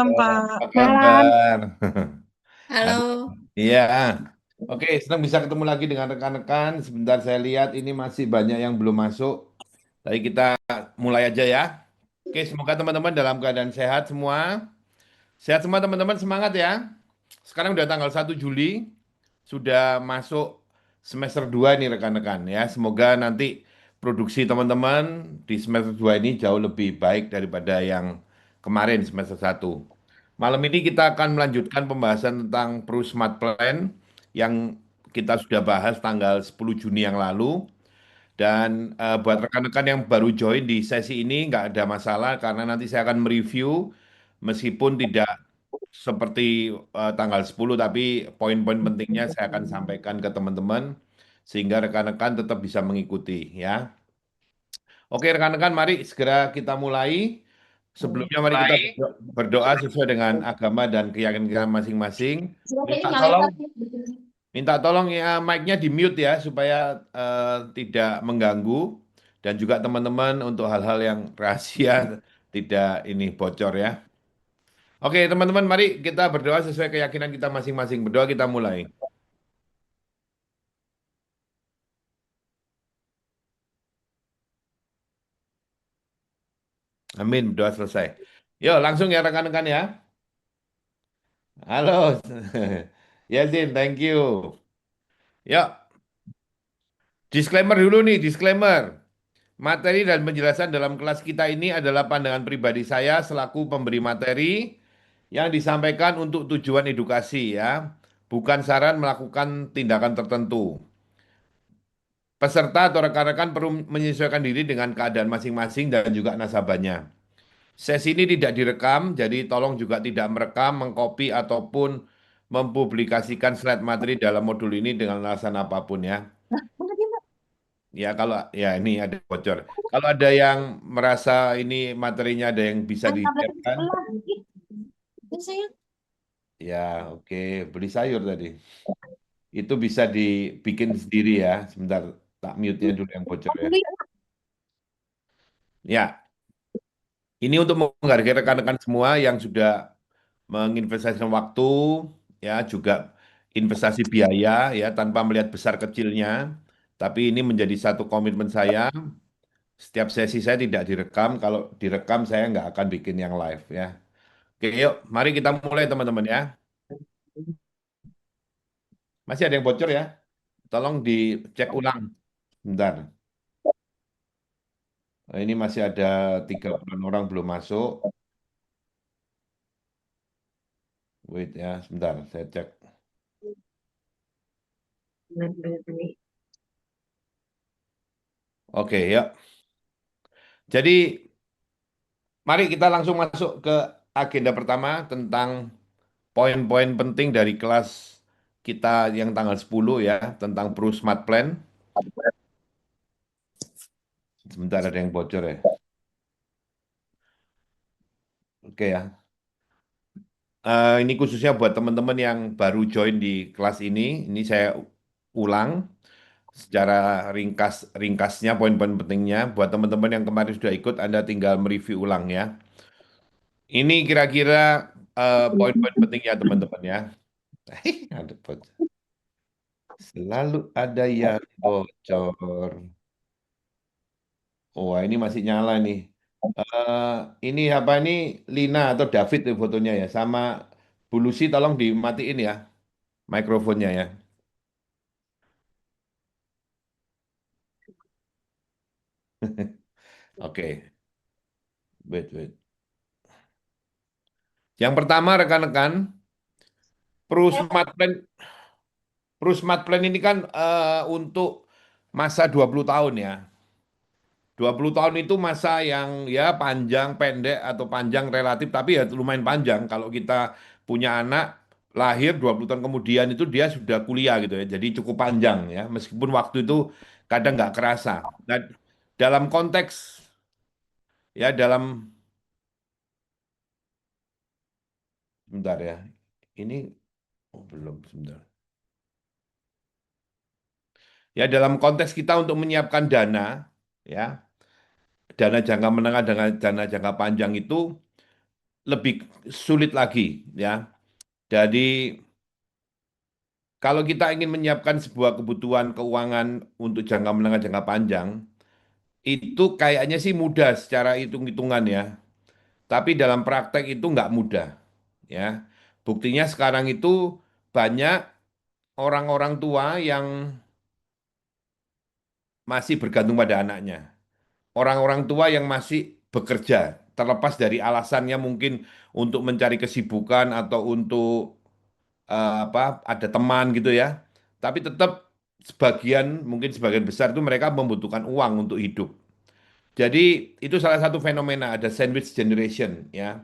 Malam, Halo, Pak. apa Malam. kabar? Aduh, Halo. iya. Oke, senang bisa ketemu lagi dengan rekan-rekan. Sebentar saya lihat ini masih banyak yang belum masuk. Tapi kita mulai aja ya. Oke, semoga teman-teman dalam keadaan sehat semua. Sehat semua teman-teman, semangat ya. Sekarang udah tanggal 1 Juli, sudah masuk semester 2 nih rekan-rekan ya. Semoga nanti produksi teman-teman di semester 2 ini jauh lebih baik daripada yang kemarin semester 1. Malam ini kita akan melanjutkan pembahasan tentang Pro Smart Plan yang kita sudah bahas tanggal 10 Juni yang lalu. Dan buat rekan-rekan yang baru join di sesi ini nggak ada masalah karena nanti saya akan mereview meskipun tidak seperti tanggal 10 tapi poin-poin pentingnya saya akan sampaikan ke teman-teman sehingga rekan-rekan tetap bisa mengikuti ya. Oke rekan-rekan mari segera kita mulai. Sebelumnya mari kita Mulai. berdoa sesuai dengan agama dan keyakinan kita masing-masing. Kayaknya Minta nyalain tolong lagi. minta tolong ya mic-nya di mute ya supaya tidak mengganggu dan juga teman-teman untuk hal-hal yang rahasia tidak ini bocor ya. Oke, teman-teman, mari kita berdoa sesuai keyakinan kita masing-masing. Berdoa kita mulai. Amin, berdoa selesai. Yuk, langsung ya rekan-rekan ya. Halo. Yazin, thank you. Yuk, disclaimer dulu nih, disclaimer. Materi dan penjelasan dalam kelas kita ini adalah pandangan pribadi saya selaku pemberi materi yang disampaikan untuk tujuan edukasi ya, bukan saran melakukan tindakan tertentu. Peserta atau rekan-rekan perlu menyesuaikan diri dengan keadaan masing-masing dan juga nasabahnya. Sesi ini tidak direkam, jadi tolong juga tidak merekam, mengcopy ataupun mempublikasikan slide materi dalam modul ini dengan alasan apapun ya. Nah, mana dia, Mbak? Ya kalau ya ini ada bocor. Kalau ada yang merasa ini materinya ada yang bisa Kan tabletnya di disiapkan, sebelah. Ini saya. ya oke, beli sayur tadi. Itu bisa dibikin sendiri ya. Sebentar, tak mute-nya dulu yang bocor ya. Dulu ya. Ya, ini untuk menghargai rekan-rekan semua yang sudah menginvestasikan waktu, ya juga investasi biaya ya tanpa melihat besar kecilnya. Tapi ini menjadi satu komitmen saya. Setiap sesi saya tidak direkam. Kalau direkam saya nggak akan bikin yang live ya. Oke, yuk, mari kita mulai teman-teman ya. Masih ada yang bocor ya? Tolong dicek ulang. Bentar. Nah, ini masih ada 30 orang belum masuk. Wait ya, sebentar. Saya cek. Oke, ya. Jadi mari kita langsung masuk ke agenda pertama tentang poin-poin penting dari kelas kita yang tanggal 10 ya, tentang Pro Smart Plan. Sebentar ada yang bocor ya. Oke ya. Ini khususnya buat teman-teman yang baru join di kelas ini. Ini saya ulang secara ringkasnya poin-poin pentingnya. Buat teman-teman yang kemarin sudah ikut, Anda tinggal mereview ulang ya. Ini kira-kira poin-poin pentingnya teman-teman ya. Ada bocor. Selalu ada yang bocor. Oh, ini masih nyala nih. Eh, ini apa ini Lina atau David tuh fotonya ya. Sama Bu Lucy tolong dimatiin ya mikrofonnya ya. Oke, wait, wait. Yang pertama rekan-rekan, Pro Smart Plan, Pro Smart Plan ini kan untuk masa 20 tahun ya. 20 tahun itu masa yang ya panjang, pendek atau panjang relatif, tapi ya lumayan panjang. Kalau kita punya anak lahir 20 tahun kemudian itu dia sudah kuliah gitu ya. Jadi cukup panjang ya. Meskipun waktu itu kadang nggak kerasa. Dan dalam konteks ya dalam sebentar ya. Ini oh, belum sebentar. Ya dalam konteks kita untuk menyiapkan dana ya, dana jangka menengah dengan dana jangka panjang itu lebih sulit lagi ya. Jadi kalau kita ingin menyiapkan sebuah kebutuhan keuangan untuk jangka menengah jangka panjang, itu kayaknya sih mudah secara hitung-hitungan ya. Tapi dalam praktek itu nggak mudah ya. Buktinya sekarang itu banyak orang-orang tua yang masih bergantung pada anaknya. Orang-orang tua yang masih bekerja, terlepas dari alasannya mungkin untuk mencari kesibukan atau untuk apa ada teman gitu ya. Tapi tetap sebagian mungkin sebagian besar itu mereka membutuhkan uang untuk hidup. Jadi itu salah satu fenomena ada sandwich generation ya.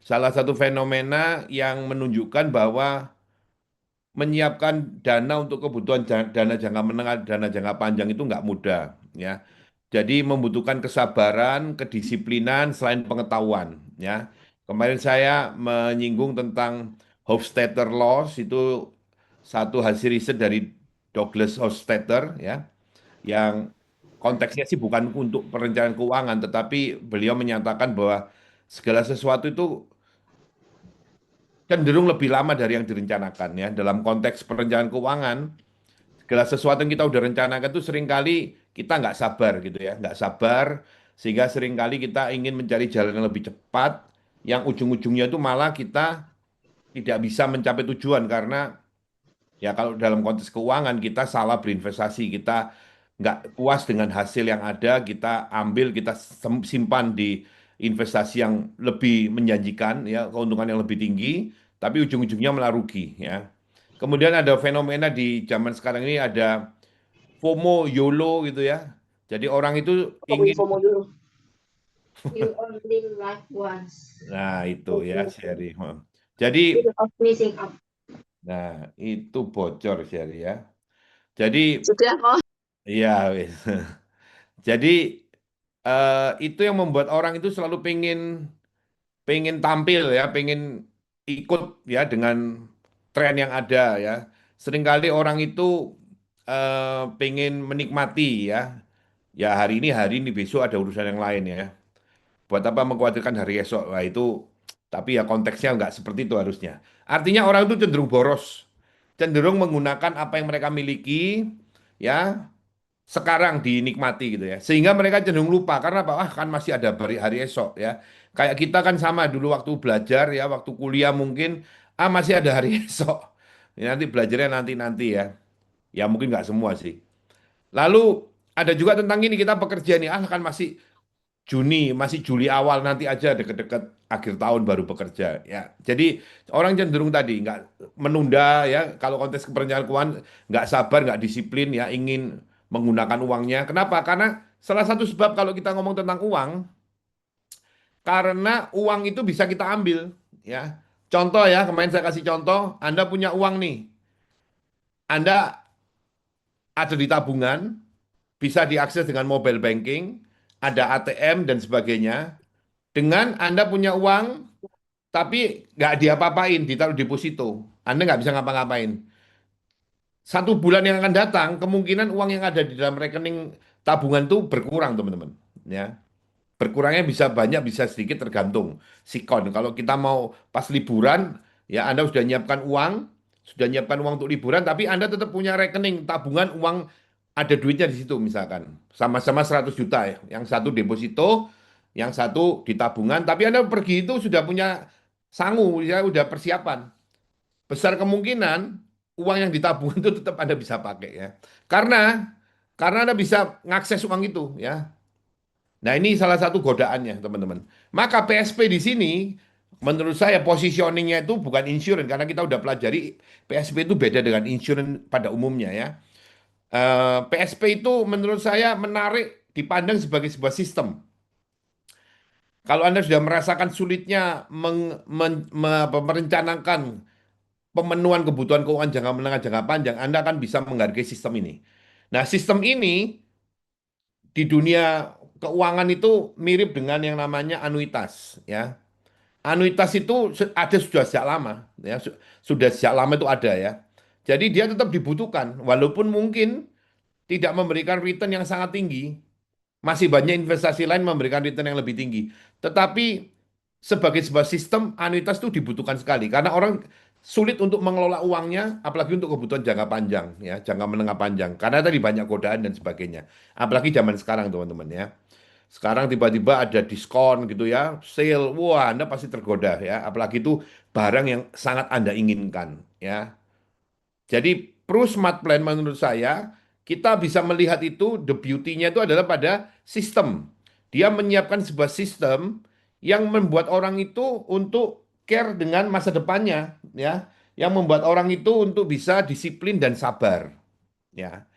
Salah satu fenomena yang menunjukkan bahwa menyiapkan dana untuk kebutuhan dana jangka menengah, dana jangka panjang itu nggak mudah ya. Jadi membutuhkan kesabaran, kedisiplinan selain pengetahuan ya. Kemarin saya menyinggung tentang Hofstadter Laws itu satu hasil riset dari Douglas Hofstadter ya yang konteksnya sih bukan untuk perencanaan keuangan tetapi beliau menyatakan bahwa segala sesuatu itu cenderung lebih lama dari yang direncanakan ya. Dalam konteks perencanaan keuangan, segala sesuatu yang kita udah rencanakan itu seringkali kita nggak sabar gitu ya, nggak sabar sehingga seringkali kita ingin mencari jalan yang lebih cepat, yang ujung-ujungnya itu malah kita tidak bisa mencapai tujuan karena ya kalau dalam konteks keuangan kita salah berinvestasi, kita nggak puas dengan hasil yang ada, kita ambil, kita simpan di investasi yang lebih menjanjikan, ya keuntungan yang lebih tinggi, tapi ujung-ujungnya malah rugi, ya. Kemudian ada fenomena di zaman sekarang ini ada FOMO, YOLO gitu ya. Jadi orang itu Apa ingin, info dulu? You only live once. nah itu ya, Sherry. Jadi, Fear of missing out. nah itu bocor, Sherry ya. Jadi, Sudah kok. iya, wis. Jadi itu yang membuat orang itu selalu pengen pengen tampil ya, pengen ikut ya dengan tren yang ada ya. Seringkali orang itu pengen menikmati ya. Ya hari ini besok ada urusan yang lain ya. Buat apa mengkhawatirkan hari esok? Nah itu tapi ya konteksnya nggak seperti itu harusnya. Artinya orang itu cenderung boros, cenderung menggunakan apa yang mereka miliki ya sekarang dinikmati gitu ya. Sehingga mereka cenderung lupa karena apa? Ah, kan masih ada hari esok ya. Kayak kita kan sama dulu waktu belajar ya, waktu kuliah mungkin masih ada hari esok. Ya, nanti belajarnya nanti-nanti ya. Ya mungkin nggak semua sih. Lalu ada juga tentang ini kita bekerja nih, kan masih Juni, masih Juli awal nanti aja deket-deket akhir tahun baru bekerja ya. Jadi orang cenderung tadi nggak menunda ya. Kalau konteks perencanaan keuangan nggak sabar, nggak disiplin ya, ingin menggunakan uangnya. Kenapa? Karena salah satu sebab kalau kita ngomong tentang uang, karena uang itu bisa kita ambil ya. Contoh ya, kemarin saya kasih contoh, Anda punya uang nih, Anda ada di tabungan, bisa diakses dengan mobile banking, ada ATM dan sebagainya. Dengan Anda punya uang tapi nggak diapa-apain, ditaruh deposito. Anda nggak bisa ngapa-ngapain. Satu bulan yang akan datang, kemungkinan uang yang ada di dalam rekening tabungan itu berkurang, teman-teman. Ya, berkurangnya bisa banyak, bisa sedikit tergantung sikon. Kalau kita mau pas liburan, ya Anda sudah nyiapkan uang untuk liburan, tapi Anda tetap punya rekening tabungan uang ada duitnya di situ misalkan. Sama-sama 100 juta ya. Yang satu deposito, yang satu di tabungan, tapi Anda pergi itu sudah punya sangu, ya udah persiapan. Besar kemungkinan uang yang di tabungan itu tetap Anda bisa pakai ya. Karena Anda bisa ngakses uang itu ya. Nah, ini salah satu godaannya, teman-teman. Maka PSP di sini, menurut saya positioningnya itu bukan insurance, karena kita udah pelajari PSP itu beda dengan insurance pada umumnya ya. PSP itu menurut saya menarik dipandang sebagai sebuah sistem. Kalau Anda sudah merasakan sulitnya merencanakan pemenuhan kebutuhan keuangan jangka menengah jangka panjang, Anda akan bisa menghargai sistem ini. Nah, sistem ini di dunia keuangan itu mirip dengan yang namanya anuitas ya. Anuitas itu ada sudah sejak lama ya, sudah sejak lama itu ada ya. Jadi dia tetap dibutuhkan walaupun mungkin tidak memberikan return yang sangat tinggi. Masih banyak investasi lain memberikan return yang lebih tinggi. Tetapi sebagai sebuah sistem anuitas itu dibutuhkan sekali karena orang sulit untuk mengelola uangnya apalagi untuk kebutuhan jangka panjang ya, jangka menengah panjang karena tadi banyak godaan dan sebagainya. Apalagi zaman sekarang teman-teman ya. Sekarang tiba-tiba ada diskon gitu ya, sale. Wah, Anda pasti tergoda ya, apalagi itu barang yang sangat Anda inginkan ya. Jadi pro smart plan menurut saya kita bisa melihat itu the beauty-nya itu adalah pada sistem. Dia menyiapkan sebuah sistem yang membuat orang itu untuk care dengan masa depannya ya, yang membuat orang itu untuk bisa disiplin dan sabar ya.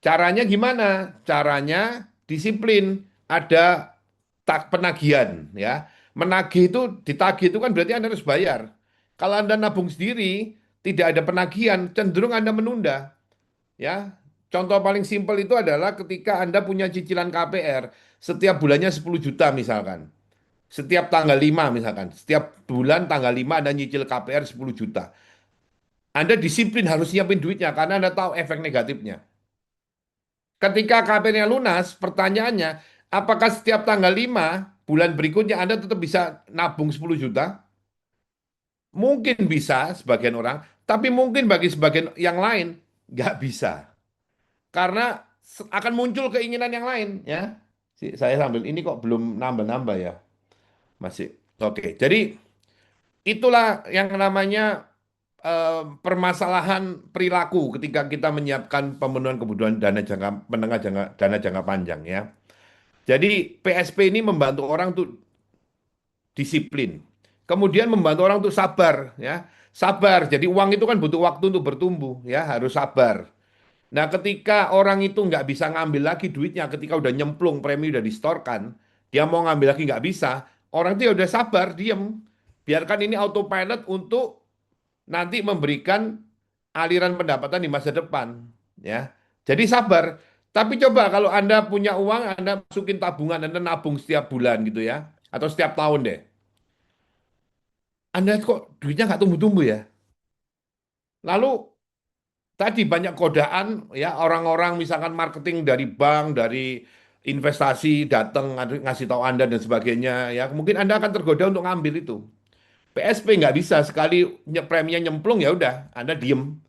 Caranya gimana? Caranya disiplin, ada tak penagihan ya. Menagih itu ditagih itu kan berarti Anda harus bayar. Kalau Anda nabung sendiri, tidak ada penagihan, cenderung Anda menunda ya. Contoh paling simpel itu adalah ketika Anda punya cicilan KPR setiap bulannya 10 juta misalkan. Setiap tanggal 5 misalkan. Setiap bulan tanggal 5 Anda nyicil KPR 10 juta. Anda disiplin harus nyiapin duitnya karena Anda tahu efek negatifnya. Ketika KPR-nya lunas, pertanyaannya, apakah setiap tanggal 5 bulan berikutnya Anda tetap bisa nabung 10 juta? Mungkin bisa sebagian orang, tapi mungkin bagi sebagian yang lain nggak bisa. Karena akan muncul keinginan yang lain ya. Saya sambil ini kok belum nambah-nambah ya. Masih. Oke, jadi itulah yang namanya permasalahan perilaku ketika kita menyiapkan pemenuhan kebutuhan dana jangka menengah dana jangka panjang ya. Jadi PSP ini membantu orang untuk disiplin. Kemudian membantu orang untuk sabar ya. Sabar. Jadi uang itu kan butuh waktu untuk bertumbuh ya, harus sabar. Nah, ketika orang itu nggak bisa ngambil lagi duitnya ketika udah nyemplung premi udah distorkan, dia mau ngambil lagi nggak bisa, orang itu ya udah sabar, diem. Biarkan ini autopilot untuk nanti memberikan aliran pendapatan di masa depan ya. Jadi sabar. Tapi coba kalau Anda punya uang, Anda masukin tabungan, Anda nabung setiap bulan gitu ya, atau setiap tahun deh. Anda kok duitnya nggak tumbuh-tumbuh ya? Lalu tadi banyak godaan ya orang-orang misalkan marketing dari bank, dari investasi datang ngasih tahu Anda dan sebagainya ya. Mungkin Anda akan tergoda untuk ngambil itu. PSP nggak bisa sekali preminya nyemplung ya udah Anda diem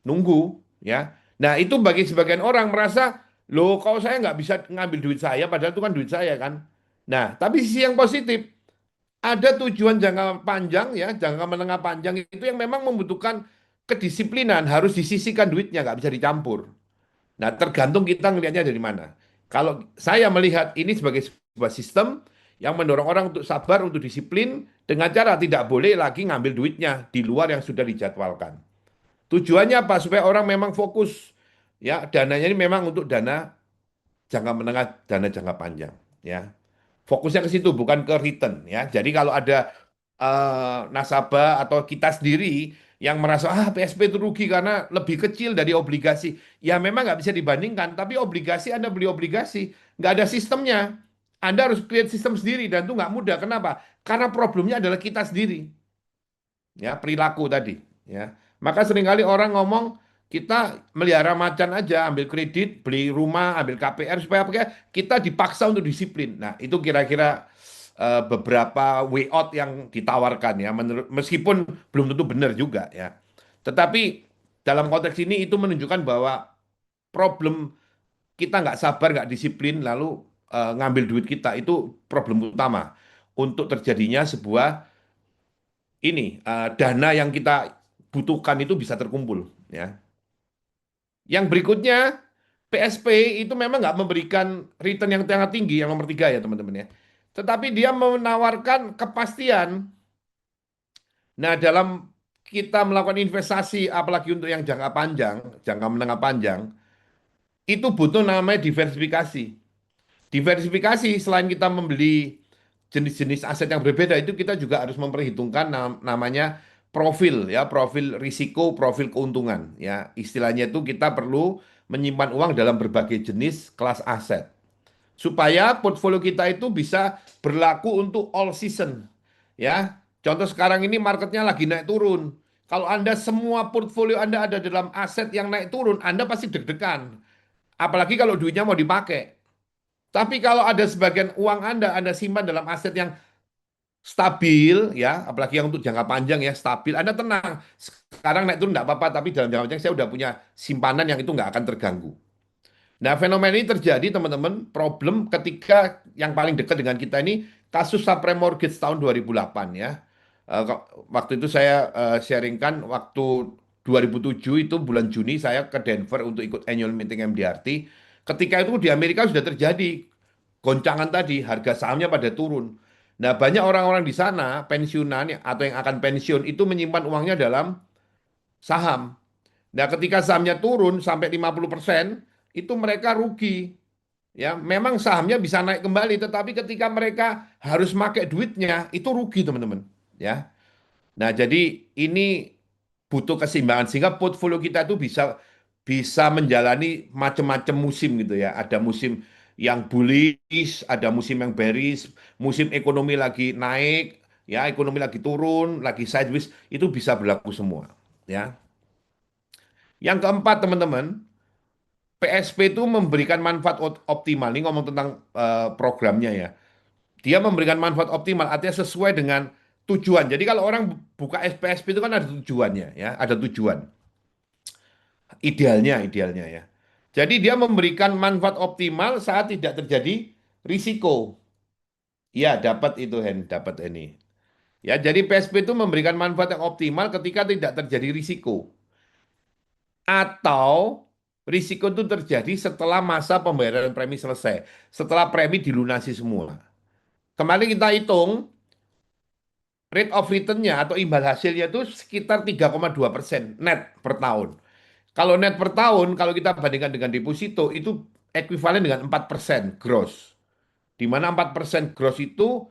nunggu ya. Nah itu bagi sebagian orang merasa loh kalau saya nggak bisa ngambil duit saya padahal itu kan duit saya kan. Nah tapi sisi yang positif ada tujuan jangka panjang ya, jangka menengah panjang itu yang memang membutuhkan kedisiplinan, harus disisihkan duitnya, nggak bisa dicampur. Nah, tergantung kita ngelihatnya dari mana. Kalau saya melihat ini sebagai sebuah sistem yang mendorong orang untuk sabar, untuk disiplin, dengan cara tidak boleh lagi ngambil duitnya di luar yang sudah dijadwalkan. Tujuannya apa? Supaya orang memang fokus. Ya, dananya ini memang untuk dana jangka menengah, dana jangka panjang. Ya, fokusnya ke situ bukan ke return ya. Jadi kalau ada nasabah atau kita sendiri yang merasa PSP itu rugi karena lebih kecil dari obligasi, ya memang nggak bisa dibandingkan. Tapi obligasi Anda beli obligasi nggak ada sistemnya. Anda harus create sistem sendiri dan itu nggak mudah. Kenapa? Karena problemnya adalah kita sendiri ya perilaku tadi ya. Maka seringkali orang ngomong kita melihara macan aja, ambil kredit, beli rumah, ambil KPR supaya apa? Kita dipaksa untuk disiplin. Nah, itu kira-kira beberapa way out yang ditawarkan ya, menurut meskipun belum tentu benar juga ya. Tetapi dalam konteks ini itu menunjukkan bahwa problem kita nggak sabar, nggak disiplin, lalu ngambil duit kita itu problem utama untuk terjadinya sebuah ini dana yang kita butuhkan itu bisa terkumpul ya. Yang berikutnya PSP itu memang nggak memberikan return yang sangat tinggi yang nomor tiga ya teman-teman ya. Tetapi dia menawarkan kepastian. Nah dalam kita melakukan investasi apalagi untuk yang jangka panjang, jangka menengah panjang, itu butuh namanya diversifikasi. Diversifikasi selain kita membeli jenis-jenis aset yang berbeda itu kita juga harus memperhitungkan namanya profil ya, profil risiko, profil keuntungan ya. Istilahnya itu kita perlu menyimpan uang dalam berbagai jenis kelas aset supaya portfolio kita itu bisa berlaku untuk all season ya. Contoh sekarang ini marketnya lagi naik turun. Kalau Anda semua portfolio Anda ada dalam aset yang naik turun, Anda pasti deg-degan. Apalagi kalau duitnya mau dipakai. Tapi kalau ada sebagian uang Anda simpan dalam aset yang stabil ya, apalagi yang untuk jangka panjang ya stabil. Anda tenang. Sekarang naik turun enggak apa-apa, tapi dalam jangka panjang saya udah punya simpanan yang itu nggak akan terganggu. Nah, fenomena ini terjadi teman-teman, problem ketika yang paling dekat dengan kita ini kasus subprime mortgage tahun 2008 ya. Waktu itu saya sharingkan waktu 2007 itu bulan Juni saya ke Denver untuk ikut annual meeting MDRT. Ketika itu di Amerika sudah terjadi goncangan tadi, harga sahamnya pada turun. Nah, banyak orang-orang di sana pensiunan atau yang akan pensiun itu menyimpan uangnya dalam saham. Nah, ketika sahamnya turun sampai 50%, itu mereka rugi. Ya, memang sahamnya bisa naik kembali, tetapi ketika mereka harus pakai duitnya, itu rugi, teman-teman. Ya. Nah, jadi ini butuh keseimbangan sehingga portfolio kita itu bisa bisa menjalani macam-macam musim gitu ya. Ada musim yang bullish, ada musim yang bearish, musim ekonomi lagi naik, ya, ekonomi lagi turun, lagi sideways, itu bisa berlaku semua, ya. Yang keempat, teman-teman, PSP itu memberikan manfaat optimal. Ini ngomong tentang programnya ya. Dia memberikan manfaat optimal, artinya sesuai dengan tujuan. Jadi kalau orang buka PSP itu kan ada tujuannya ya, ada tujuan. Idealnya ya. Jadi dia memberikan manfaat optimal saat tidak terjadi risiko. Ya, dapat itu Hen, dapat ini. Ya, jadi PSP itu memberikan manfaat yang optimal ketika tidak terjadi risiko. Atau risiko itu terjadi setelah masa pembayaran premi selesai, setelah premi dilunasi semua. Kemarin kita hitung rate of return-nya atau imbal hasilnya itu sekitar 3,2% net per tahun. Kalau net per tahun, kalau kita bandingkan dengan deposito, itu ekuivalen dengan 4% gross. Di mana 4% gross itu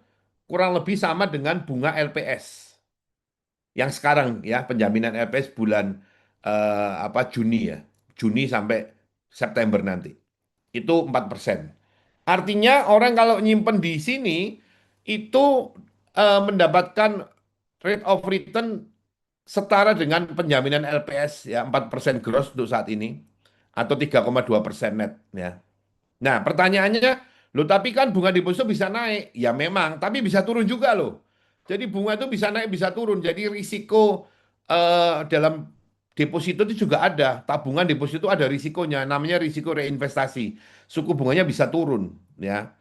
kurang lebih sama dengan bunga LPS. Yang sekarang ya, penjaminan LPS bulan Juni ya. Juni sampai September nanti. Itu 4%. Artinya orang kalau nyimpen di sini itu mendapatkan rate of return setara dengan penjaminan LPS ya 4% gross untuk saat ini atau 3,2% net ya. Nah, pertanyaannya, loh tapi kan bunga deposito bisa naik. Ya memang, tapi bisa turun juga loh. Jadi bunga itu bisa naik, bisa turun. Jadi risiko dalam deposito itu juga ada. Tabungan deposito ada risikonya, namanya risiko reinvestasi. Suku bunganya bisa turun, ya.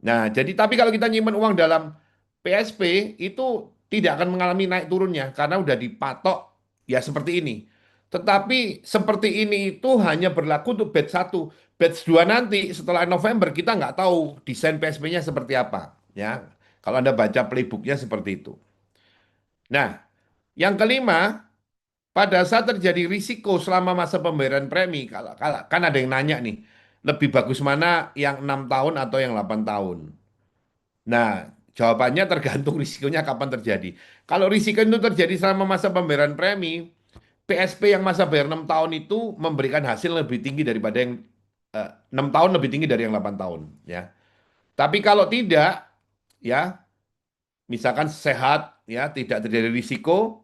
Nah, jadi tapi kalau kita nyimpan uang dalam PSP itu tidak akan mengalami naik turunnya karena udah dipatok ya seperti ini. Tetapi seperti ini itu hanya berlaku untuk batch 1. Batch 2 nanti setelah November kita nggak tahu desain PSP-nya seperti apa. Ya, kalau Anda baca playbooknya seperti itu. Nah, yang kelima, pada saat terjadi risiko selama masa pembayaran premi, kan ada yang nanya nih, lebih bagus mana yang 6 tahun atau yang 8 tahun? Nah, jawabannya tergantung risikonya kapan terjadi. Kalau risiko itu terjadi selama masa pembayaran premi, PSP yang masa bayar 6 tahun itu memberikan hasil lebih tinggi daripada yang 6 tahun lebih tinggi dari yang 8 tahun, ya. Tapi kalau tidak, ya, misalkan sehat, ya, tidak terjadi risiko,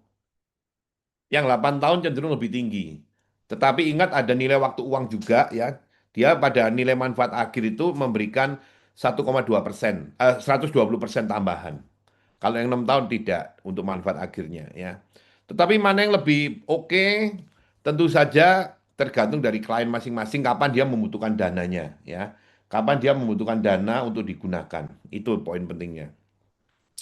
yang 8 tahun cenderung lebih tinggi. Tetapi ingat ada nilai waktu uang juga ya. Dia pada nilai manfaat akhir itu memberikan 1,2%, 120% tambahan. Kalau yang 6 tahun tidak untuk manfaat akhirnya ya. Tetapi mana yang lebih oke, tentu saja tergantung dari klien masing-masing kapan dia membutuhkan dananya ya. Kapan dia membutuhkan dana untuk digunakan. Itu poin pentingnya.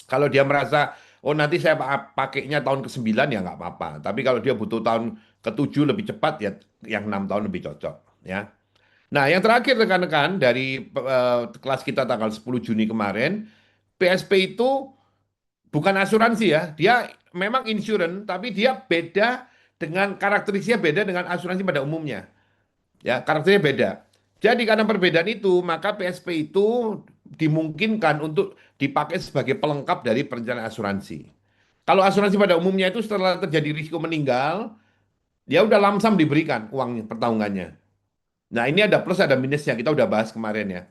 Kalau dia merasa, oh nanti saya pakainya tahun ke-9 ya nggak apa-apa. Tapi kalau dia butuh tahun ke-7 lebih cepat ya yang 6 tahun lebih cocok. Ya. Nah yang terakhir rekan-rekan dari kelas kita tanggal 10 Juni kemarin, PSP itu bukan asuransi ya. Dia memang insurance, tapi dia beda dengan karakteristiknya beda dengan asuransi pada umumnya. Ya, karakternya beda. Jadi karena perbedaan itu, maka PSP itu dimungkinkan untuk dipakai sebagai pelengkap dari perencanaan asuransi. Kalau asuransi pada umumnya itu setelah terjadi risiko meninggal, ya udah lamsam diberikan uang pertanggungannya. Nah, ini ada plus ada minusnya, kita udah bahas kemarin ya.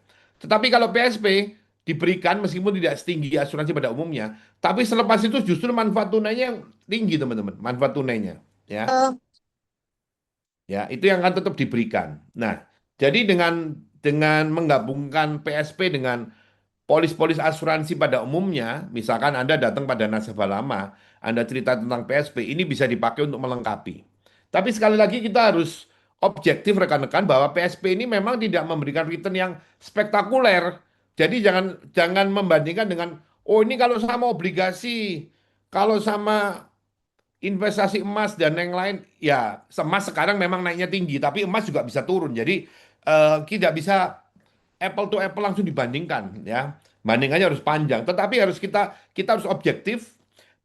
Tetapi kalau PSP diberikan meskipun tidak setinggi asuransi pada umumnya, tapi selepas itu justru manfaat tunainya yang tinggi, teman-teman. Manfaat tunainya, ya. Ya, itu yang akan tetap diberikan. Nah, jadi dengan menggabungkan PSP dengan polis-polis asuransi pada umumnya, misalkan Anda datang pada nasabah lama, Anda cerita tentang PSP, ini bisa dipakai untuk melengkapi. Tapi sekali lagi kita harus objektif rekan-rekan bahwa PSP ini memang tidak memberikan return yang spektakuler. Jadi jangan jangan membandingkan dengan oh ini kalau sama obligasi, kalau sama investasi emas dan yang lain, ya emas sekarang memang naiknya tinggi, tapi emas juga bisa turun. Jadi tidak bisa apple to apple langsung dibandingkan ya. Bandingannya harus panjang, tetapi harus kita kita harus objektif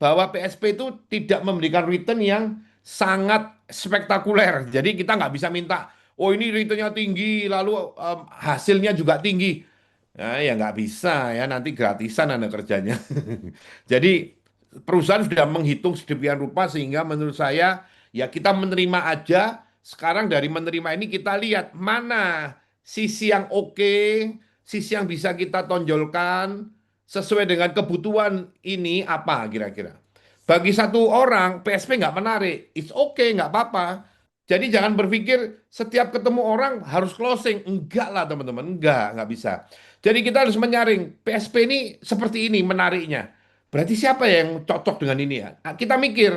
bahwa PSP itu tidak memberikan return yang sangat spektakuler. Jadi kita nggak bisa minta, oh ini returnnya tinggi, lalu hasilnya juga tinggi. Ya nggak bisa ya, nanti gratisan Anda kerjanya. Jadi perusahaan sudah menghitung sedemikian rupa sehingga menurut saya ya kita menerima aja. Sekarang dari menerima ini kita lihat mana sisi yang oke, sisi yang bisa kita tonjolkan sesuai dengan kebutuhan ini apa kira-kira. Bagi satu orang PSP nggak menarik, it's okay nggak apa-apa. Jadi jangan berpikir setiap ketemu orang harus closing, enggak lah teman-teman, enggak bisa. Jadi kita harus menyaring PSP ini seperti ini menariknya. Berarti siapa yang cocok dengan ini ya? Nah, kita mikir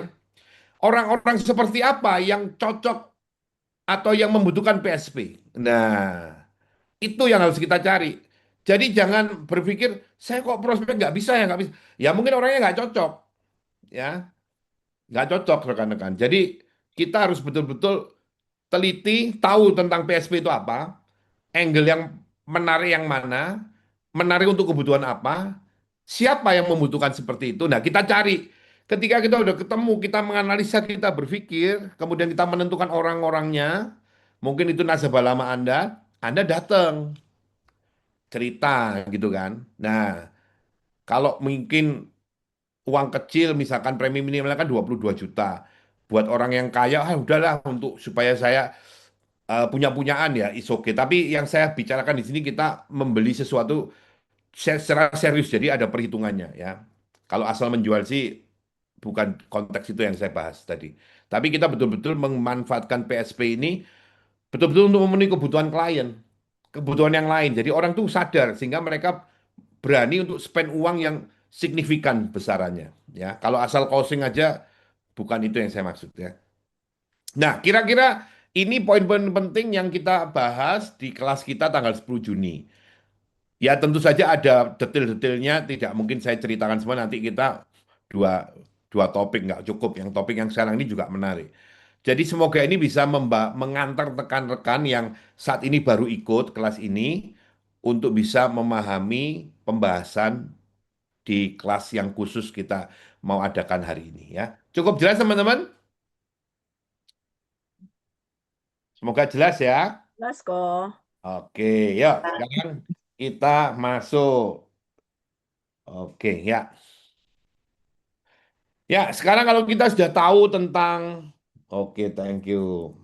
orang-orang seperti apa yang cocok atau yang membutuhkan PSP. Nah, itu yang harus kita cari. Jadi jangan berpikir saya kok prospek nggak bisa ya nggak bisa. Ya mungkin orangnya nggak cocok, ya nggak cocok rekan-rekan. Jadi kita harus betul-betul teliti, tahu tentang PSP itu apa, angle yang menarik yang mana, menarik untuk kebutuhan apa, siapa yang membutuhkan seperti itu. Nah, kita cari. Ketika kita udah ketemu, kita menganalisa, kita berpikir, kemudian kita menentukan orang-orangnya, mungkin itu nasabah lama Anda datang cerita gitu kan. Nah, kalau mungkin uang kecil misalkan premi minimal kan 22 juta. Buat orang yang kaya, ah udahlah untuk supaya saya punya-punyaan ya is okay. Tapi yang saya bicarakan di sini kita membeli sesuatu secara serius jadi ada perhitungannya ya. Kalau asal menjual sih bukan konteks itu yang saya bahas tadi. Tapi kita betul-betul memanfaatkan PSP ini betul-betul untuk memenuhi kebutuhan klien, kebutuhan yang lain. Jadi orang tuh sadar sehingga mereka berani untuk spend uang yang signifikan besarannya ya. Kalau asal closing aja bukan itu yang saya maksud ya. Nah, kira-kira ini poin-poin penting yang kita bahas di kelas kita tanggal 10 Juni. Ya tentu saja ada detail-detailnya, tidak mungkin saya ceritakan semua, nanti kita dua, dua topik nggak cukup. Yang topik yang sekarang ini juga menarik. Jadi semoga ini bisa mengantar rekan-rekan yang saat ini baru ikut kelas ini untuk bisa memahami pembahasan di kelas yang khusus kita mau adakan hari ini ya. Cukup jelas teman-teman? Semoga jelas ya. Jelas kok. Oke, yuk sekarang kita masuk. Oke, ya. Ya, sekarang kalau kita sudah tahu tentang, oke, thank you.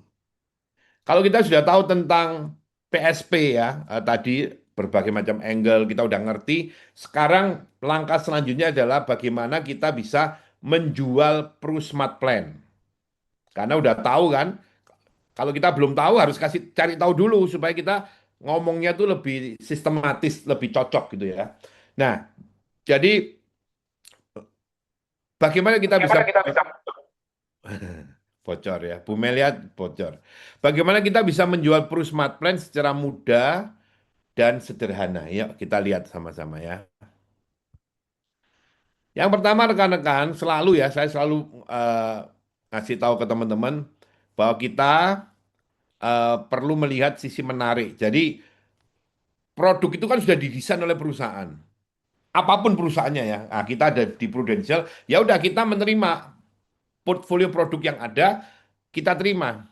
Kalau kita sudah tahu tentang PSP ya, tadi berbagai macam angle kita udah ngerti. Sekarang langkah selanjutnya adalah bagaimana kita bisa menjual Prusmart Plan. Karena udah tahu kan, kalau kita belum tahu harus kasih cari tahu dulu supaya kita ngomongnya tuh lebih sistematis, lebih cocok gitu ya. Nah, jadi bagaimana kita bisa bocor ya. Bu Meliat bocor. Bagaimana kita bisa menjual Pro Smart Plan secara mudah dan sederhana? Yuk kita lihat sama-sama ya. Yang pertama rekan-rekan selalu ya, saya selalu ngasih tahu ke teman-teman bahwa kita perlu melihat sisi menarik. Jadi produk itu kan sudah didesain oleh perusahaan. Apapun perusahaannya ya. Nah, kita ada di Prudential, ya udah kita menerima portfolio produk yang ada, kita terima.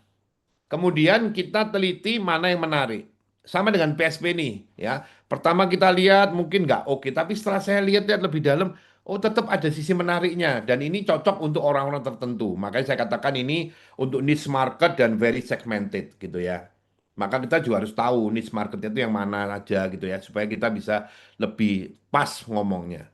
Kemudian kita teliti mana yang menarik. Sama dengan PSP nih, ya. Pertama kita lihat mungkin nggak oke, tapi setelah saya lihat-lihat lebih dalam, oh tetap ada sisi menariknya dan ini cocok untuk orang-orang tertentu. Makanya saya katakan ini untuk niche market dan very segmented gitu ya. Maka kita juga harus tahu niche marketnya itu yang mana aja gitu ya, supaya kita bisa lebih pas ngomongnya.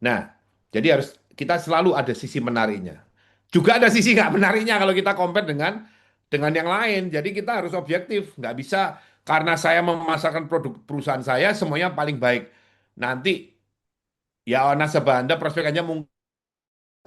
Nah, jadi harus kita selalu ada sisi menariknya. Juga ada sisi nggak menariknya kalau kita compare dengan yang lain. Jadi kita harus objektif, nggak bisa karena saya memasarkan produk perusahaan saya semuanya paling baik. nanti ya nasabah Anda prospekannya mungkin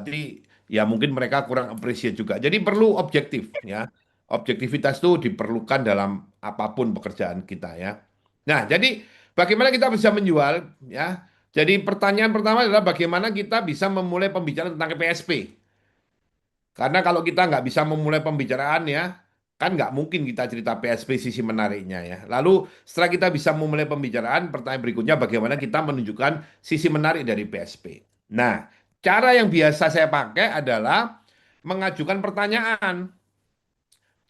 jadi ya mungkin mereka kurang appreciate juga. Jadi perlu objektif ya. Objektivitas itu diperlukan dalam apapun pekerjaan kita ya. Nah, jadi bagaimana kita bisa menjual ya? Jadi pertanyaan pertama adalah bagaimana kita bisa memulai pembicaraan tentang PSP. Karena kalau kita nggak bisa memulai pembicaraan ya, kan nggak mungkin kita cerita PSP sisi menariknya ya. Lalu setelah kita bisa memulai pembicaraan, pertanyaan berikutnya bagaimana kita menunjukkan sisi menarik dari PSP. Nah, cara yang biasa saya pakai adalah mengajukan pertanyaan.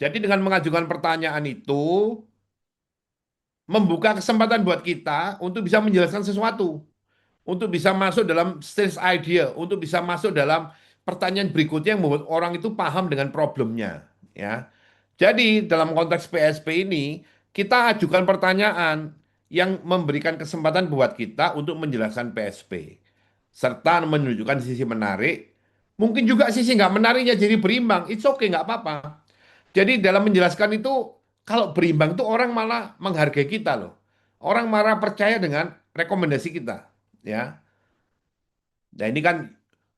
Jadi dengan mengajukan pertanyaan itu membuka kesempatan buat kita untuk bisa menjelaskan sesuatu, untuk bisa masuk dalam sales idea, untuk bisa masuk dalam pertanyaan berikutnya yang membuat orang itu paham dengan problemnya, ya. Jadi dalam konteks PSP ini kita ajukan pertanyaan yang memberikan kesempatan buat kita untuk menjelaskan PSP serta menunjukkan sisi menarik, mungkin juga sisi nggak menariknya jadi berimbang, it's okay nggak apa-apa. Jadi dalam menjelaskan itu kalau berimbang itu orang malah menghargai kita loh. Orang malah percaya dengan rekomendasi kita, ya. Nah ini kan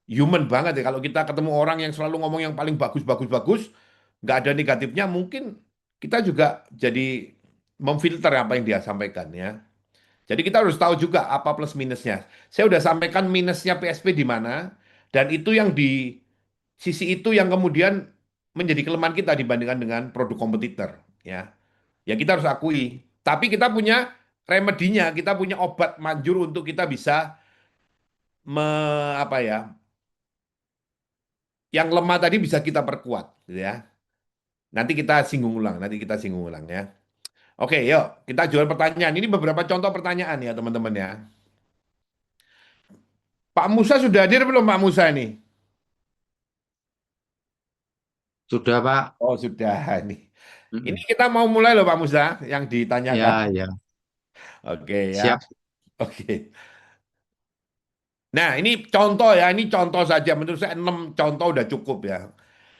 human banget ya. Kalau kita ketemu orang yang selalu ngomong yang paling bagus, bagus, bagus, nggak ada negatifnya, mungkin kita juga jadi memfilter apa yang dia sampaikan ya. Jadi kita harus tahu juga apa plus minusnya. Saya udah sampaikan minusnya PSP di mana, dan itu yang di sisi itu yang kemudian menjadi kelemahan kita dibandingkan dengan produk kompetitor ya. Ya kita harus akui. Tapi kita punya remedinya, kita punya obat manjur untuk kita bisa me, apa ya, yang lemah tadi bisa kita perkuat, gitu ya. Nanti kita singgung ulang ya. Oke, yuk kita jual pertanyaan. Ini beberapa contoh pertanyaan ya teman-teman ya. Pak Musa sudah hadir belum Pak Musa ini? Sudah, Pak. Oh sudah ini. Ini Mm-mm. kita mau mulai loh Pak Musa yang ditanyakan. Ya, ya. Oke ya. Siap. Oke. Nah ini contoh ya. Ini contoh saja. Menurut saya 6 contoh udah cukup ya.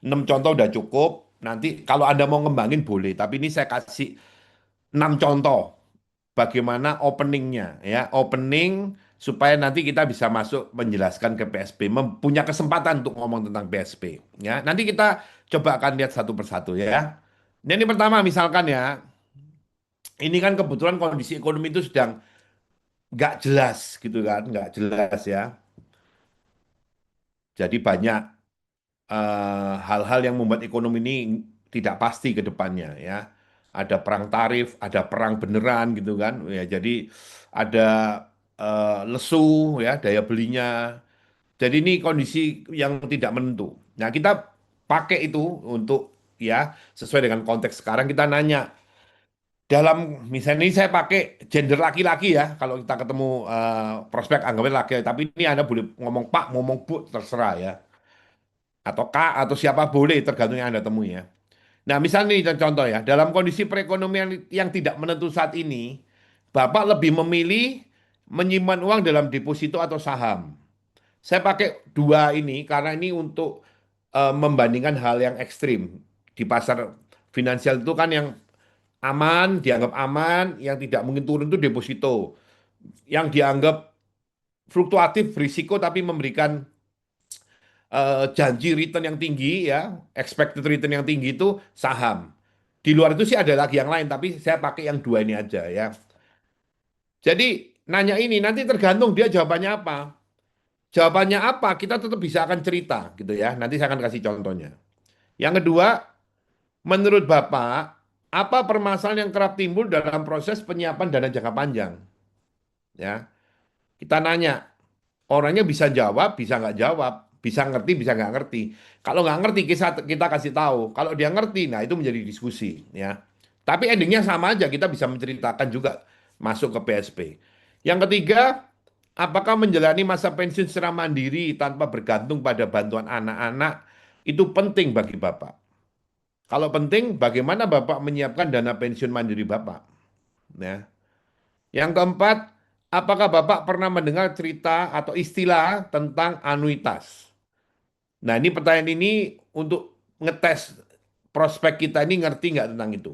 6 contoh udah cukup. Nanti kalau Anda mau ngembangin boleh. Tapi ini saya kasih 6 contoh. Bagaimana openingnya ya. Opening supaya nanti kita bisa masuk menjelaskan ke PSP. Punya kesempatan untuk ngomong tentang PSP. Ya. Nanti kita coba akan lihat satu persatu ya. Ini pertama misalkan ya. Ini kan kebetulan kondisi ekonomi itu sedang nggak jelas gitu kan, nggak jelas ya. Jadi banyak hal-hal yang membuat ekonomi ini tidak pasti ke depannya ya. Ada perang tarif, ada perang beneran gitu kan. Ya, jadi ada lesu ya daya belinya. Jadi ini kondisi yang tidak menentu. Nah, kita pakai itu untuk ya sesuai dengan konteks sekarang kita nanya dalam misalnya ini saya pakai gender laki-laki ya kalau kita ketemu prospek anggapnya laki, tapi ini Anda boleh ngomong Pak, ngomong Bu, terserah ya, atau Kak atau siapa boleh tergantung yang Anda temui ya. Nah misalnya ini contoh ya, dalam kondisi perekonomian yang tidak menentu saat ini, Bapak lebih memilih menyimpan uang dalam deposito atau saham. Saya pakai dua ini karena ini untuk membandingkan hal yang ekstrim di pasar finansial itu kan yang aman, dianggap aman, yang tidak mungkin turun itu deposito. Yang dianggap fluktuatif, risiko tapi memberikan janji return yang tinggi ya, expected return yang tinggi itu saham. Di luar itu sih ada lagi yang lain, tapi saya pakai yang dua ini aja ya. Jadi nanya ini nanti tergantung dia jawabannya apa. Jawabannya apa, kita tetap bisa akan cerita gitu ya. Nanti saya akan kasih contohnya. Yang kedua, menurut Bapak, apa permasalahan yang kerap timbul dalam proses penyiapan dana jangka panjang? Ya, kita nanya, orangnya bisa jawab, bisa nggak jawab, bisa ngerti, bisa nggak ngerti. Kalau nggak ngerti, kita kasih tahu. Kalau dia ngerti, nah itu menjadi diskusi, ya. Tapi endingnya sama aja, kita bisa menceritakan juga masuk ke PSP. Yang ketiga, apakah menjalani masa pensiun secara mandiri tanpa bergantung pada bantuan anak-anak itu penting bagi Bapak? Kalau penting, bagaimana Bapak menyiapkan dana pensiun mandiri Bapak? Ya. Yang keempat, apakah Bapak pernah mendengar cerita atau istilah tentang anuitas? Nah, ini pertanyaan ini untuk ngetes prospek kita ini ngerti nggak tentang itu.